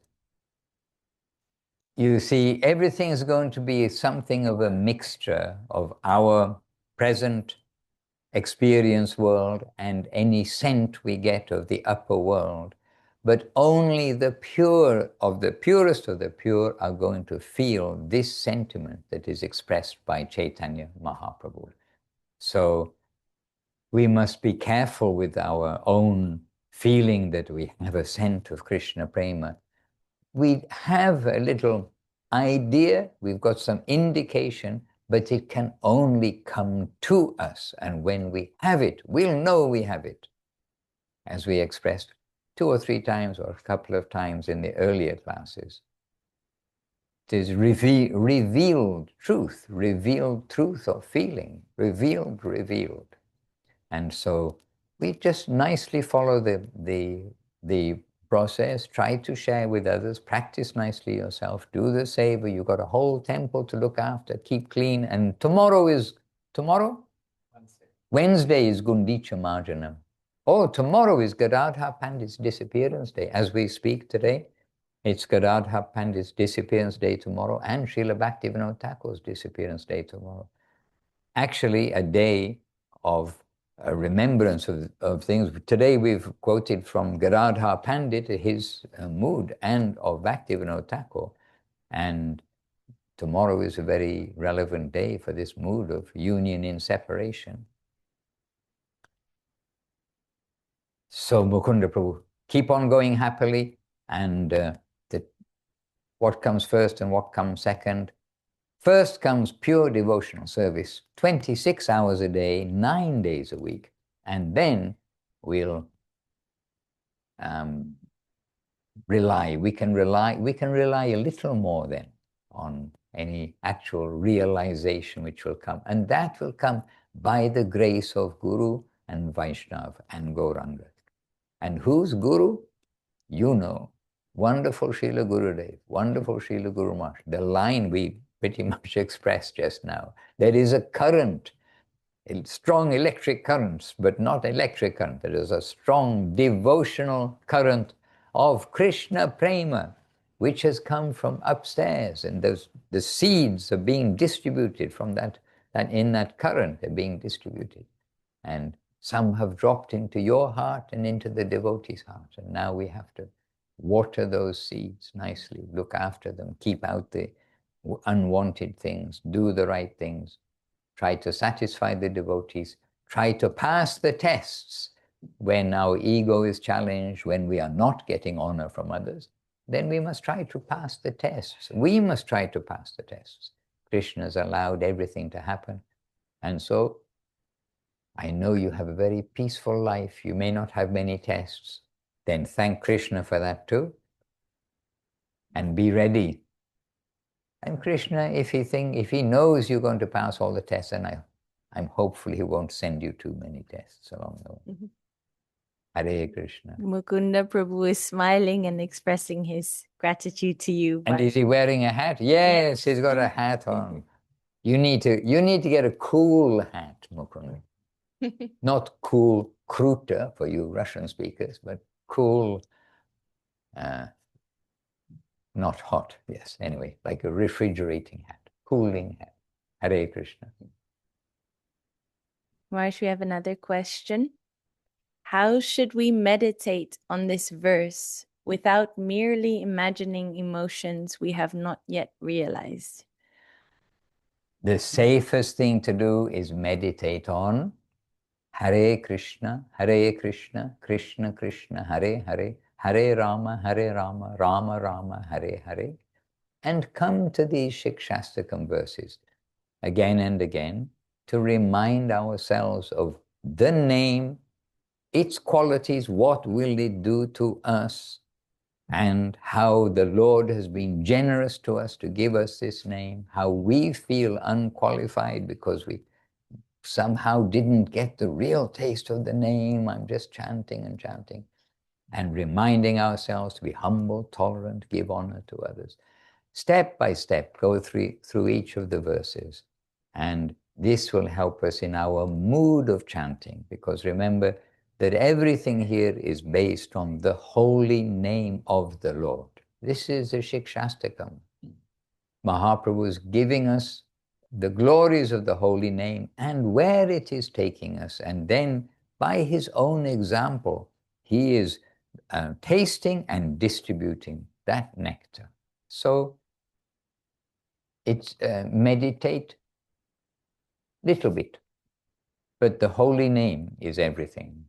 you see, everything is going to be something of a mixture of our present experience world and any scent we get of the upper world. But only the pure of the purest of the pure are going to feel this sentiment that is expressed by Chaitanya Mahaprabhu. So we must be careful with our own feeling that we have a scent of Krishna Prema. We have a little idea, we've got some indication, but it can only come to us. And when we have it, we'll know we have it, as we expressed 2 or 3 times or a couple of times in the earlier classes. It is revealed truth of feeling, revealed. And so we just nicely follow the process, try to share with others, practice nicely yourself, do the seva. You've got a whole temple to look after, keep clean. And tomorrow? Wednesday is Gundicha Marjanam. Oh, tomorrow is Gadadhar Pandit's disappearance day. As we speak today, it's Gadadhar Pandit's disappearance day tomorrow, and Srila Bhaktivinoda Thakur's disappearance day tomorrow. Actually, a day of a remembrance of things. Today we've quoted from Gadadhar Pandit, his mood, and of Bhaktivinoda Thakur. And tomorrow is a very relevant day for this mood of union in separation. So Mukunda Prabhu, keep on going happily, and what comes first and what comes second. First comes pure devotional service, 26 hours a day, 9 days a week. And then we'll rely. We can rely a little more then on any actual realization which will come. And that will come by the grace of Guru and Vaishnava and Gauranga. And who's Guru? You know, wonderful Srila Gurudev, wonderful Srila Guru Maharaj. The line we pretty much expressed just now. There is a current, strong electric currents, but not electric current. There is a strong devotional current of Krishna Prema, which has come from upstairs, and the seeds are being distributed from that in that current, they're being distributed. And some have dropped into your heart and into the devotee's heart. And now we have to water those seeds nicely, look after them, keep out the unwanted things, do the right things, try to satisfy the devotees, try to pass the tests. When our ego is challenged, when we are not getting honor from others, then we must try to pass the tests. We must try to pass the tests. Krishna has allowed everything to happen. And so I know you have a very peaceful life. You may not have many tests. Then thank Krishna for that too. And be ready. And Krishna, if he knows you're going to pass all the tests, and I'm hopeful he won't send you too many tests along the way. Mm-hmm. Hare Krishna. Mukunda Prabhu is smiling and expressing his gratitude to you. And is he wearing a hat? Yes, he's got a hat on. You need to get a cool hat, Mukunda. Not cool kruta for you Russian speakers, but cool Not hot, yes, anyway, like a refrigerating hat, cooling hat. Hare Krishna. Maharaj, we have another question. How should we meditate on this verse without merely imagining emotions we have not yet realized? The safest thing to do is meditate on Hare Krishna, Krishna Krishna, Hare Hare, Hare Rama, Rama Rama, Hare Hare, and come to these Siksastakam verses again and again to remind ourselves of the name, its qualities, what will it do to us, and how the Lord has been generous to us to give us this name, how we feel unqualified because we somehow didn't get the real taste of the name. I'm just chanting and chanting, and reminding ourselves to be humble, tolerant, give honor to others. Step by step, go through each of the verses, and this will help us in our mood of chanting, because remember that everything here is based on the holy name of the Lord. This is the Siksastakam. Mahaprabhu is giving us the glories of the holy name and where it is taking us, and then by his own example, he is tasting and distributing that nectar. So it's meditate little bit, but the holy name is everything.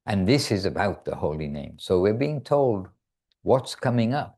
And this is about the holy name. So we're being told what's coming up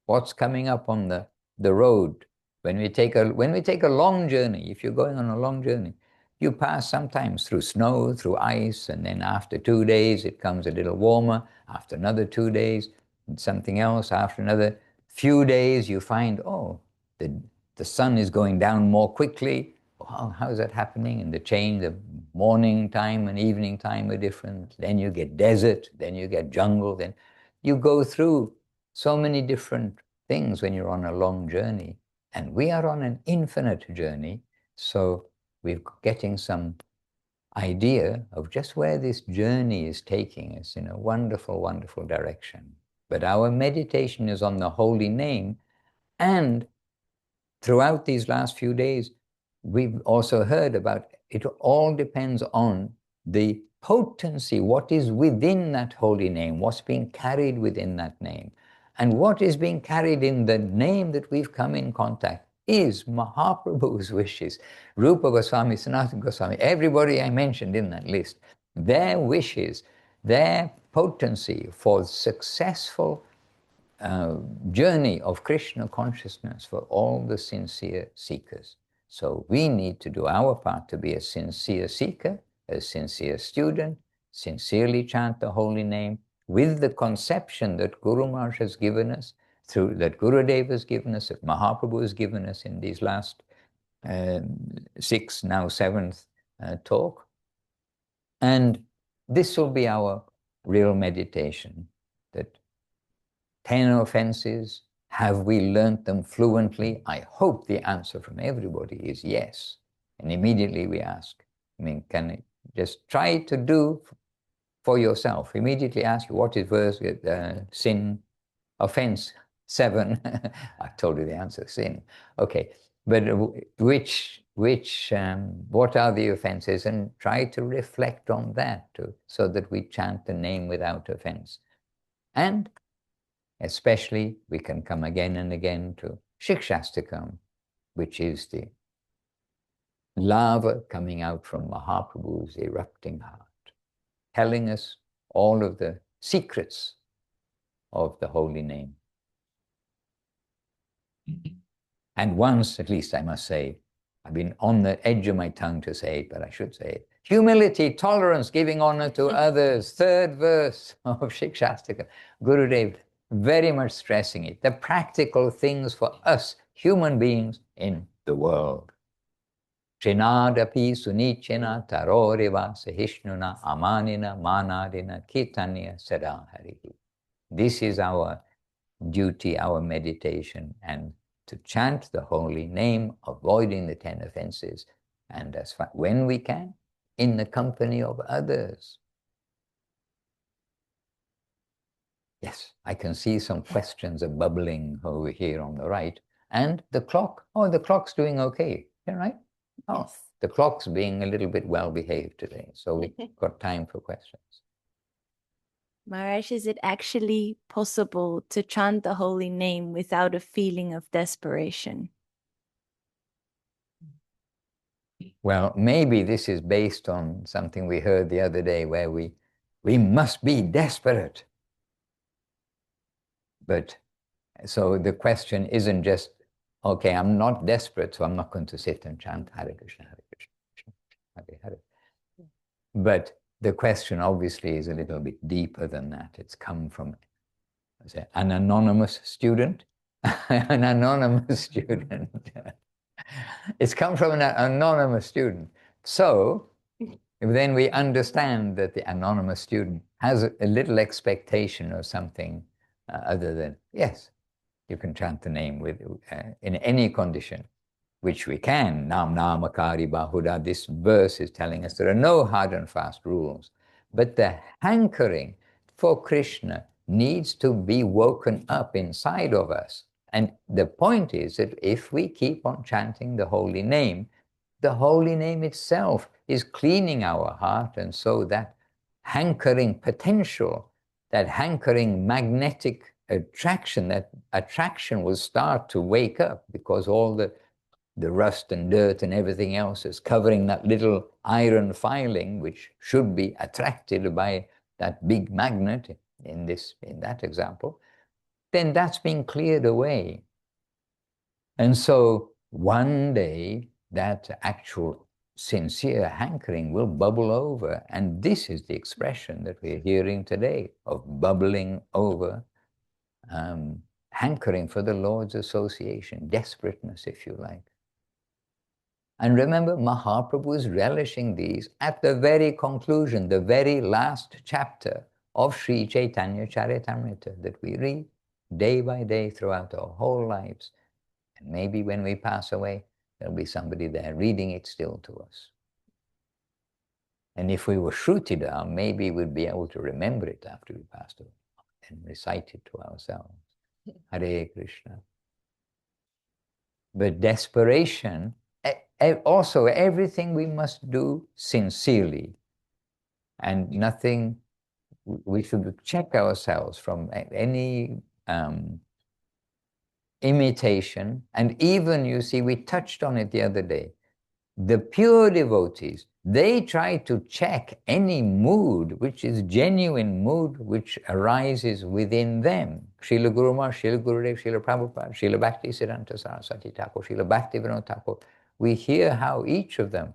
on the road. When we take a long journey, if you're going on a long journey, you pass sometimes through snow, through ice, and then after 2 days it comes a little warmer. After another 2 days, something else. After another few days, you find, oh, the sun is going down more quickly. Wow, how is that happening? And the change, the morning time and evening time are different. Then you get desert, then you get jungle, then you go through so many different things when you're on a long journey. And we are on an infinite journey, so we're getting some idea of just where this journey is taking us in a wonderful, wonderful direction. But our meditation is on the holy name, and throughout these last few days, we've also heard about it. All depends on the potency, what is within that holy name, what's being carried within that name. And what is being carried in the name that we've come in contact is Mahaprabhu's wishes. Rupa Goswami, Sanatana Goswami, everybody I mentioned in that list, their wishes, their potency for successful journey of Krishna consciousness for all the sincere seekers. So we need to do our part to be a sincere seeker, a sincere student, sincerely chant the holy name with the conception that Guru Maharaj has given us, through that Gurudev has given us, that Mahaprabhu has given us in these last 6th, now 7th talk. And this will be our real meditation, that 10 offenses, have we learnt them fluently? I hope the answer from everybody is yes. And immediately we ask, can it just try to do for yourself? Immediately ask, what is verse, sin, offense 7? I told you the answer, sin. Okay, but what are the offenses? And try to reflect on that too, so that we chant the name without offense. And especially, we can come again and again to Siksastakam, which is the lava coming out from Mahaprabhu's erupting heart, telling us all of the secrets of the holy name. And once, at least I must say, I've been on the edge of my tongue to say it, but I should say it. Humility, tolerance, giving honor to others. 3rd verse of Siksastakam. Gurudev very much stressing it. The practical things for us human beings in the world. Trinadapi sunichena taroreva sahishnuna amanina manadina kitanya sadaharihi. This is our duty, our meditation, and to chant the holy name, avoiding the 10 offenses, and as far, when we can, in the company of others. Yes, I can see some questions are bubbling over here on the right. And the clock, oh, the clock's doing okay, yeah, right? Oh, Yes. the clock's being a little bit well-behaved today, so we've got time for questions. Maharaj, is it actually possible to chant the holy name without a feeling of desperation? Well, maybe this is based on something we heard the other day where we must be desperate. But so the question isn't just, okay, I'm not desperate, so I'm not going to sit and chant Hare Krishna, Hare Krishna, Hare Hare. But the question obviously is a little bit deeper than that. It's come from an anonymous student, an anonymous student. It's come from an anonymous student. So then we understand that the anonymous student has a little expectation of something other than, yes, you can chant the name with in any condition, which we can. Nam namakari bahuda. This verse is telling us there are no hard and fast rules. But the hankering for Krishna needs to be woken up inside of us. And the point is that if we keep on chanting the holy name itself is cleaning our heart, and so that hankering potential, that hankering magnetic attraction, that attraction will start to wake up, because all the rust and dirt and everything else is covering that little iron filing, which should be attracted by that big magnet in that example, then that's been cleared away. And so one day that actual sincere hankering will bubble over. And this is the expression that we're hearing today of bubbling over, hankering for the Lord's association, desperateness, if you like. And remember, Mahaprabhu is relishing these at the very conclusion, the very last chapter of Sri Chaitanya Charitamrita that we read day by day throughout our whole lives. And maybe when we pass away, there'll be somebody there reading it still to us. And if we were Shrutidar, maybe we'd be able to remember it after we passed away and recite it to ourselves. Hare Krishna. But desperation, also everything we must do sincerely, and nothing, we should check ourselves from any imitation. And even, you see, we touched on it the other day, the pure devotees, they try to check any mood which is genuine mood which arises within them. Srila Guru Maharaj, Srila Gurudev, Srila Prabhupada, Srila Bhakti Siddhanta Saraswati Thakur, Srila Bhaktivinoda Thakur, we hear how each of them,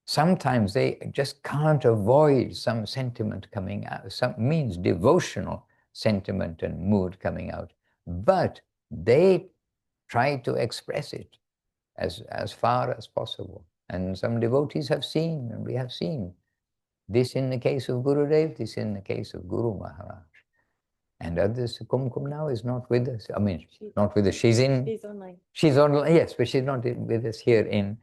sometimes they just can't avoid some sentiment coming out, some means devotional sentiment and mood coming out, but they try to express it as far as possible. And some devotees have seen, and we have seen, this in the case of Gurudev, this in the case of Guru Maharaj. And others, Kumkum now is not with us. I mean, not with us. She's online. She's online, yes, but she's not with us here in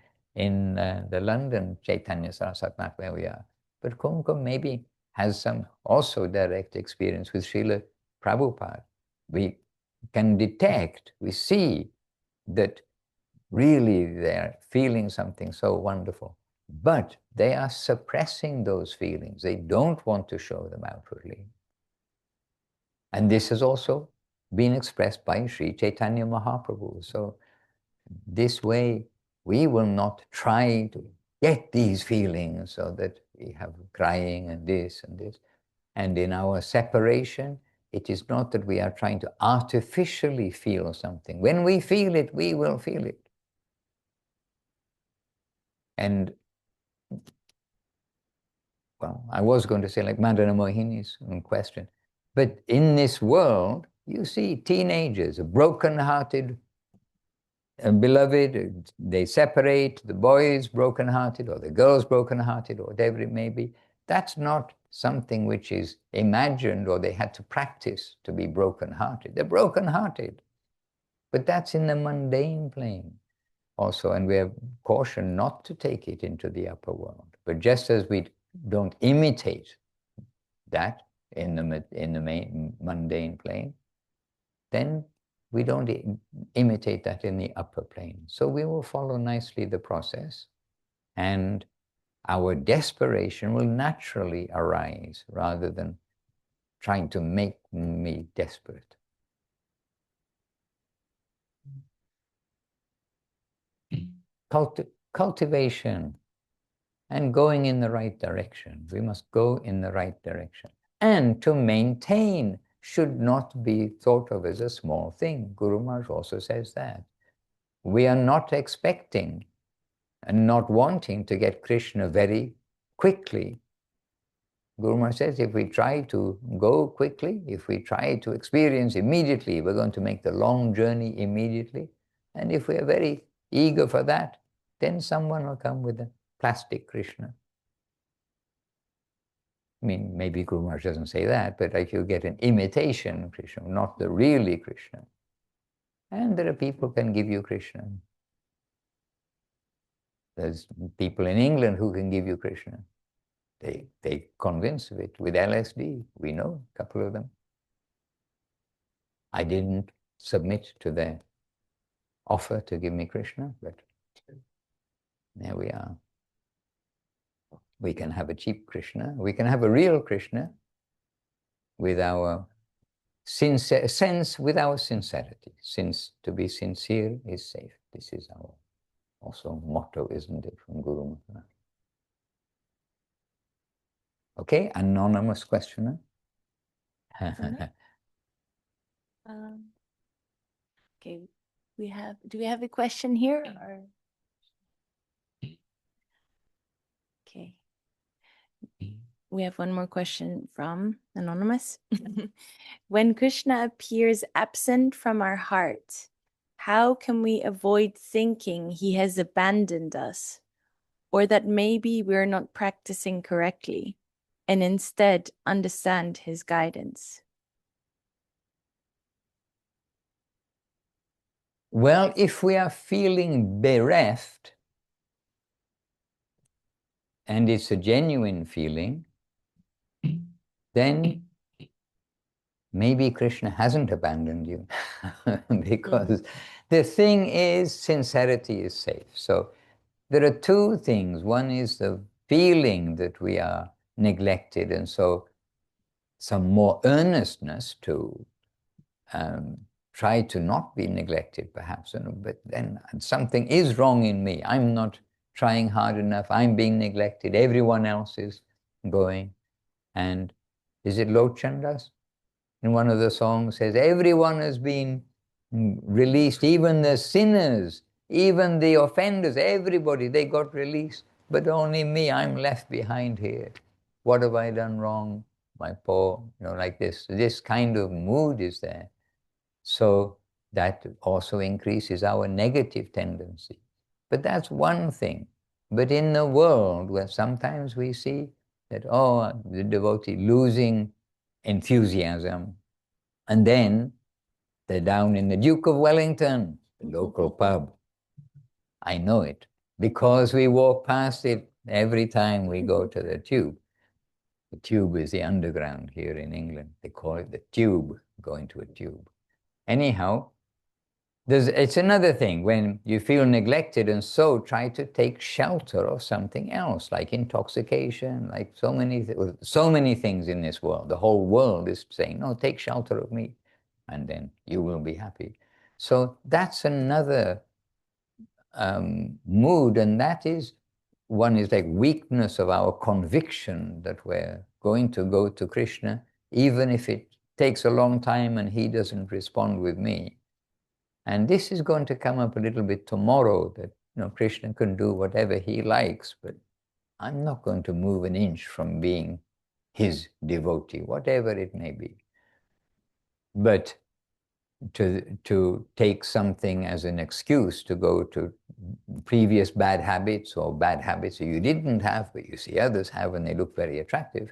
the London Chaitanya Saraswati Math where we are. But Kumkum maybe has some also direct experience with Srila Prabhupada. We can detect, we see that really they're feeling something so wonderful, but they are suppressing those feelings. They don't want to show them outwardly. And this has also been expressed by Sri Chaitanya Mahaprabhu. So this way, we will not try to get these feelings so that we have crying and this and this. And in our separation, it is not that we are trying to artificially feel something. When we feel it, we will feel it. And, well, I was going to say like Madana Mohini's question, but in this world, you see teenagers, broken-hearted, beloved, they separate, the boys broken-hearted, or the girls broken-hearted, or whatever it may be. That's not something which is imagined or they had to practice to be broken-hearted. They're broken-hearted, but that's in the mundane plane also, and we are cautioned not to take it into the upper world. But just as we don't imitate that, in the main mundane plane, then we don't imitate that in the upper plane. So we will follow nicely the process, and our desperation will naturally arise rather than trying to make me desperate. Cultivation and going in the right direction. We must go in the right direction. And to maintain should not be thought of as a small thing. Guru Maharaj also says that. We are not expecting and not wanting to get Krishna very quickly. Guru Maharaj says if we try to go quickly, if we try to experience immediately, we're going to make the long journey immediately. And if we are very eager for that, then someone will come with a plastic Krishna. I mean, maybe Guru Maharaj doesn't say that, but like you get an imitation Krishna, not the really Krishna. And there are people who can give you Krishna. There's people in England who can give you Krishna. They convince of it with LSD. We know a couple of them. I didn't submit to their offer to give me Krishna, but there we are. We can have a cheap Krishna. We can have a real Krishna with our with our sincerity. Since to be sincere is safe. This is our also motto, isn't it, from Guru Maharaj? Okay, anonymous questioner. Okay, do we have a question here? Or? Okay. We have one more question from anonymous. When Krishna appears absent from our heart, how can we avoid thinking he has abandoned us, or that maybe we're not practicing correctly, and instead understand his guidance? Well, if we are feeling bereft, and it's a genuine feeling, then maybe Krishna hasn't abandoned you. Because the thing is, sincerity is safe. So there are two things. One is the feeling that we are neglected, and so some more earnestness to try to not be neglected, perhaps. But then something is wrong in me. I'm not trying hard enough. I'm being neglected. Everyone else is going. And is it Lochandas? In one of the songs says, everyone has been released, even the sinners, even the offenders, everybody, they got released. But only me, I'm left behind here. What have I done wrong? My poor, like this kind of mood is there. So that also increases our negative tendency. But that's one thing. But in the world, where sometimes we see that, the devotee losing enthusiasm, and then they're down in the Duke of Wellington, the local pub. I know it, because we walk past it every time we go to the Tube. The Tube is the underground here in England. They call it the Tube, going to a tube. Anyhow, it's another thing when you feel neglected, and so try to take shelter of something else, like intoxication, like so many things in this world. The whole world is saying, no, take shelter of me, and then you will be happy. So that's another mood, and that is, one is like weakness of our conviction that we're going to go to Krishna, even if it takes a long time and he doesn't respond with me. And this is going to come up a little bit tomorrow, that Krishna can do whatever he likes, but I'm not going to move an inch from being his devotee, whatever it may be. But to take something as an excuse to go to previous bad habits, or bad habits that you didn't have, but you see others have and they look very attractive,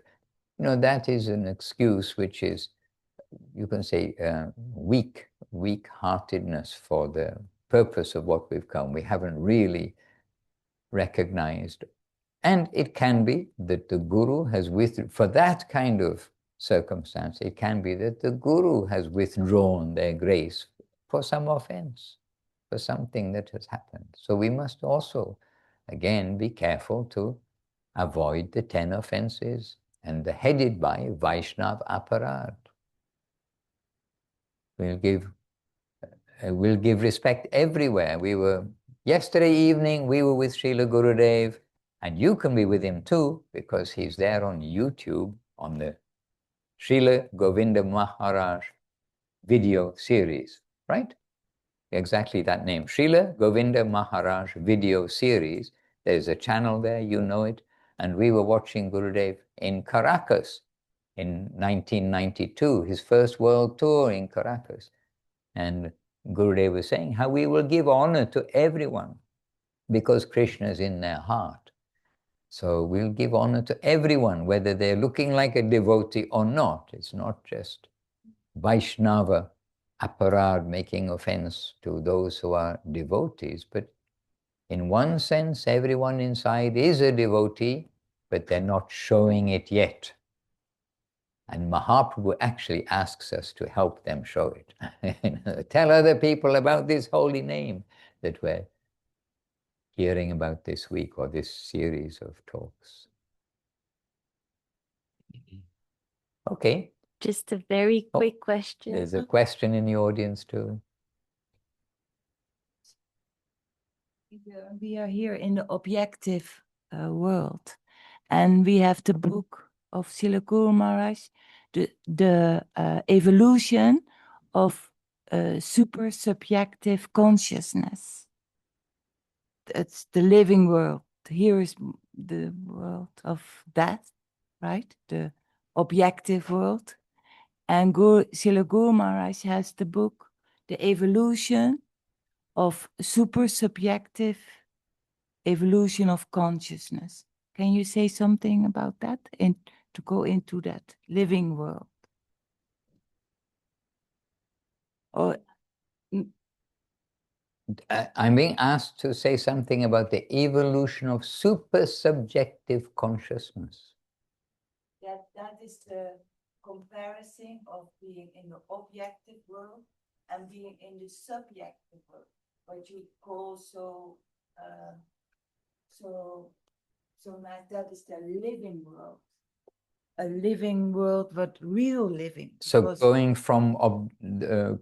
that is an excuse which is, you can say, weak-heartedness for the purpose of what we've come. We haven't really recognized. And it can be that the Guru has for that kind of circumstance. It can be that the Guru has withdrawn their grace for some offense, for something that has happened. So we must also, again, be careful to avoid the 10 offenses, and headed by Vaishnav Aparad. We'll give respect everywhere. Yesterday evening, we were with Srila Gurudev, and you can be with him too, because he's there on YouTube, on the Srila Govinda Maharaj video series, right? Exactly that name, Srila Govinda Maharaj video series. There's a channel there, you know it. And we were watching Gurudev in Caracas in 1992, his first world tour in Caracas. And Gurudev was saying how we will give honor to everyone because Krishna is in their heart. So we'll give honor to everyone, whether they're looking like a devotee or not. It's not just Vaishnava Aparad making offense to those who are devotees, but in one sense, everyone inside is a devotee, but they're not showing it yet. And Mahaprabhu actually asks us to help them show it. Tell other people about this holy name that we're hearing about this week or this series of talks. Okay. Just a very quick question. There's a question in the audience too. We are here in the objective world, and we have the book of Srila Guru Maharaj, the evolution of super subjective consciousness. It's the living world. Here is the world of death, right? The objective world. And Srila Guru Maharaj has the book, The Evolution of Super Subjective Evolution of Consciousness. Can you say something about that and to go into that living world? Or I'm being asked to say something about the evolution of super subjective consciousness. that is the comparison of being in the objective world and being in the subjective world, what you call like that is the living world. A living world, but real living. So going from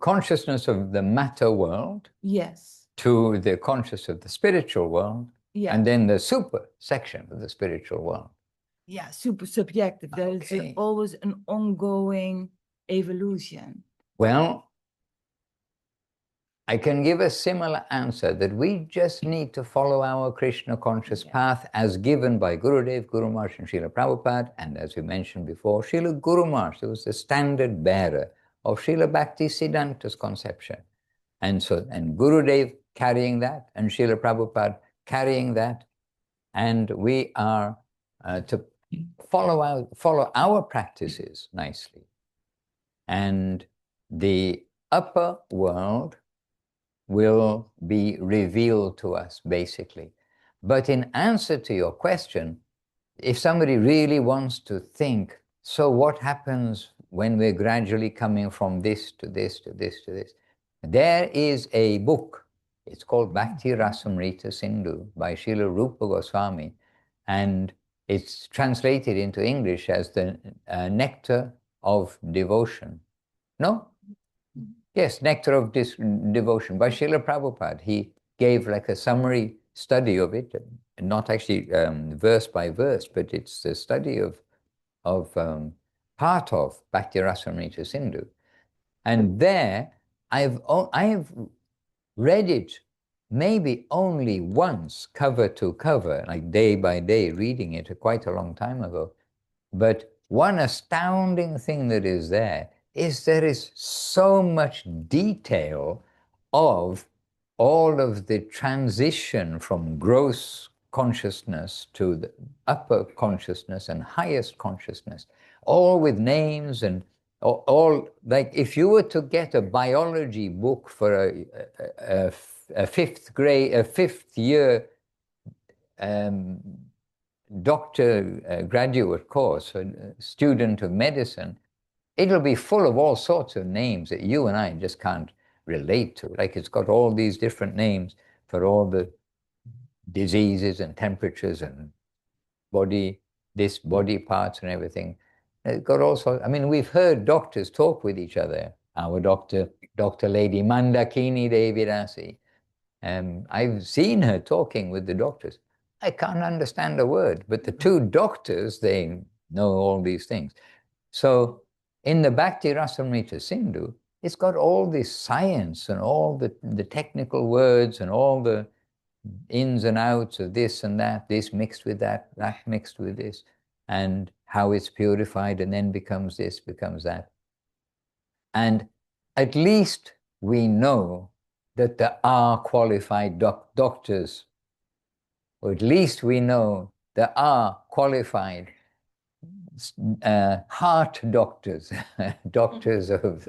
consciousness of the matter world, yes, to the consciousness of the spiritual world, yeah, and then the super section of the spiritual world. Yeah, super subjective. There is always an ongoing evolution. Well, I can give a similar answer, that we just need to follow our Krishna conscious path as given by Gurudev, Guru Maharaj and Srila Prabhupada, and as we mentioned before, Srila Guru Maharaj, who was the standard bearer of Srila Bhakti Siddhanta's conception. And Gurudev carrying that, and Srila Prabhupada carrying that, and we are to follow our practices nicely. And the upper world will be revealed to us, basically. But in answer to your question, if somebody really wants to think, so what happens when we're gradually coming from this to this to this to this? There is a book, it's called Bhakti Rasamrita Sindhu by Srila Rupa Goswami, and it's translated into English as the Nectar of Devotion. No? Yes, Nectar of Devotion by Srila Prabhupada. He gave like a summary study of it, not actually verse by verse, but it's the study of part of Bhakti Rasamrita Sindhu. And there, I have read it maybe only once, cover to cover, like day by day, reading it quite a long time ago. But one astounding thing that is there is so much detail of all of the transition from gross consciousness to the upper consciousness and highest consciousness, all with names and all, like if you were to get a biology book for a fifth year doctor graduate course, a student of medicine, it'll be full of all sorts of names that you and I just can't relate to. Like it's got all these different names for all the diseases and temperatures and body parts and everything. It's got also, I mean, we've heard doctors talk with each other. Our Dr. Lady Mandakini Devi Rasi. I've seen her talking with the doctors. I can't understand a word, but the two doctors, they know all these things. So in the Bhakti Rasamrita Sindhu, it's got all this science and all the technical words and all the ins and outs of this and that, this mixed with that, that mixed with this, and how it's purified and then becomes this, becomes that. And at least we know that there are qualified doctors, or at least we know there are qualified heart doctors, doctors of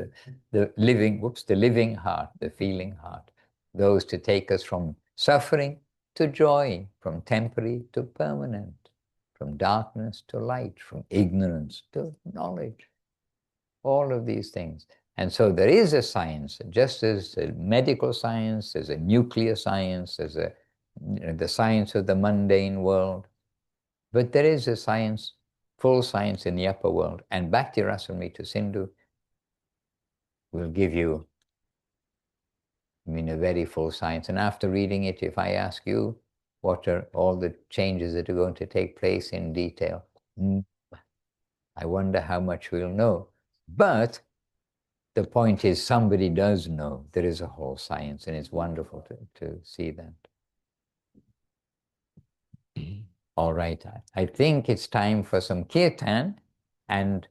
the living heart, the feeling heart, those to take us from suffering to joy, from temporary to permanent, from darkness to light, from ignorance to knowledge, all of these things. And so there is a science, just as a medical science, there's a nuclear science, there's the science of the mundane world, but there is a science, full science in the upper world, and Bhakti Rasamrita Sindhu will give you, a very full science. And after reading it, if I ask you what are all the changes that are going to take place in detail, I wonder how much we'll know. But the point is, somebody does know. There is a whole science, and it's wonderful to see that. All right, I think it's time for some kirtan, and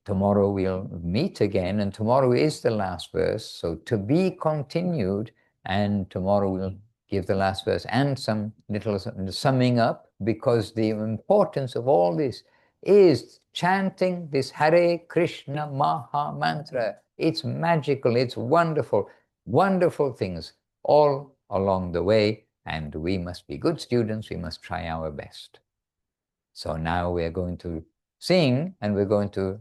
tomorrow we'll meet again, and tomorrow is the last verse, so to be continued, and tomorrow we'll give the last verse and some little summing up, because the importance of all this is chanting this Hare Krishna Maha Mantra. It's magical, it's wonderful, wonderful things all along the way, and we must be good students, we must try our best. So now we're going to sing, and we're going to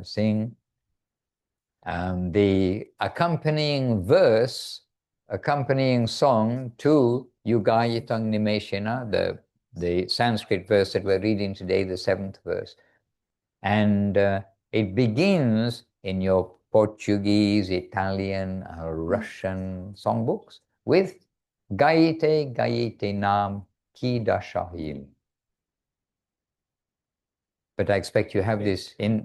sing the accompanying verse, accompanying song to yugāyitaṁ nimeṣeṇa, the Sanskrit verse that we're reading today, the 7th verse. And it begins in your Portuguese, Italian, Russian songbooks with yugāyitaṁ ki dashahil. But I expect you have this in...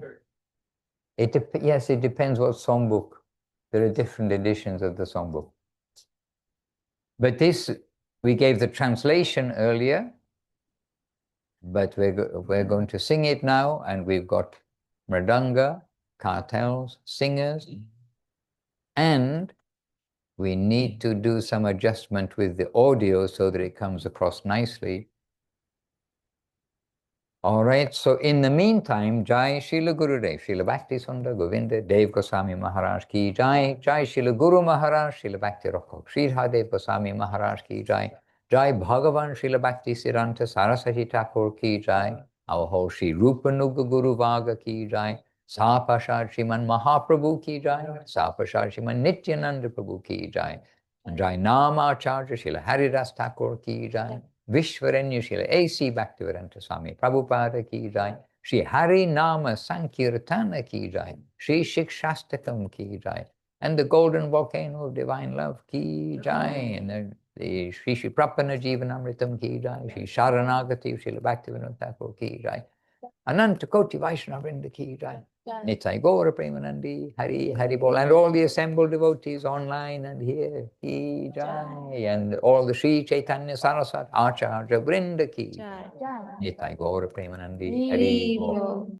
Yes, it depends what songbook. There are different editions of the songbook. But this, we gave the translation earlier, but we're going to sing it now, and we've got mridanga, cartels, singers, and we need to do some adjustment with the audio so that it comes across nicely. All right, so in the meantime, Jai Srila Gurudev, Srila Bhakti Sundar Govinda Dev Goswami Maharaj ki Jai, Jai Srila Guru Maharaj, Srila Bhakti Rakhak Sridhar Dev Goswami Maharaj ki Jai, Jai Bhagavan Srila Bhakti Siddhanta Saraswati Thakur ki Jai, our whole Sri Rupa Nuga Guru Vaga ki Jai, Sapashad Shriman Mahaprabhu ki Jai, Sapashad Shriman Nityananda Prabhu ki Jai, Jai Namacharya Srila Haridas Thakur ki Jai, Vishwarenya Srila A.C. Bhaktivedanta Swami Prabhupada ki Jai, Shri Hari Nama Sankirtana ki Jai, Shri Siksastakam ki Jai, and the golden volcano of divine love ki Jai, and the Shri Prapana Jivanamritam ki Jai, Shri Sharanagati Srila Bhaktivedanta Thakur ki Jai, Ananta Koti Vaishnavrinda ki Jai, Nitai Gaura Premanandi, Hari Hari Bol, and all the assembled devotees online and here, ki Jai, and all the Sri Chaitanya Saraswat Acharya Vrinda ki Jai, Nitai Gaura Premanandi, Hari Bol.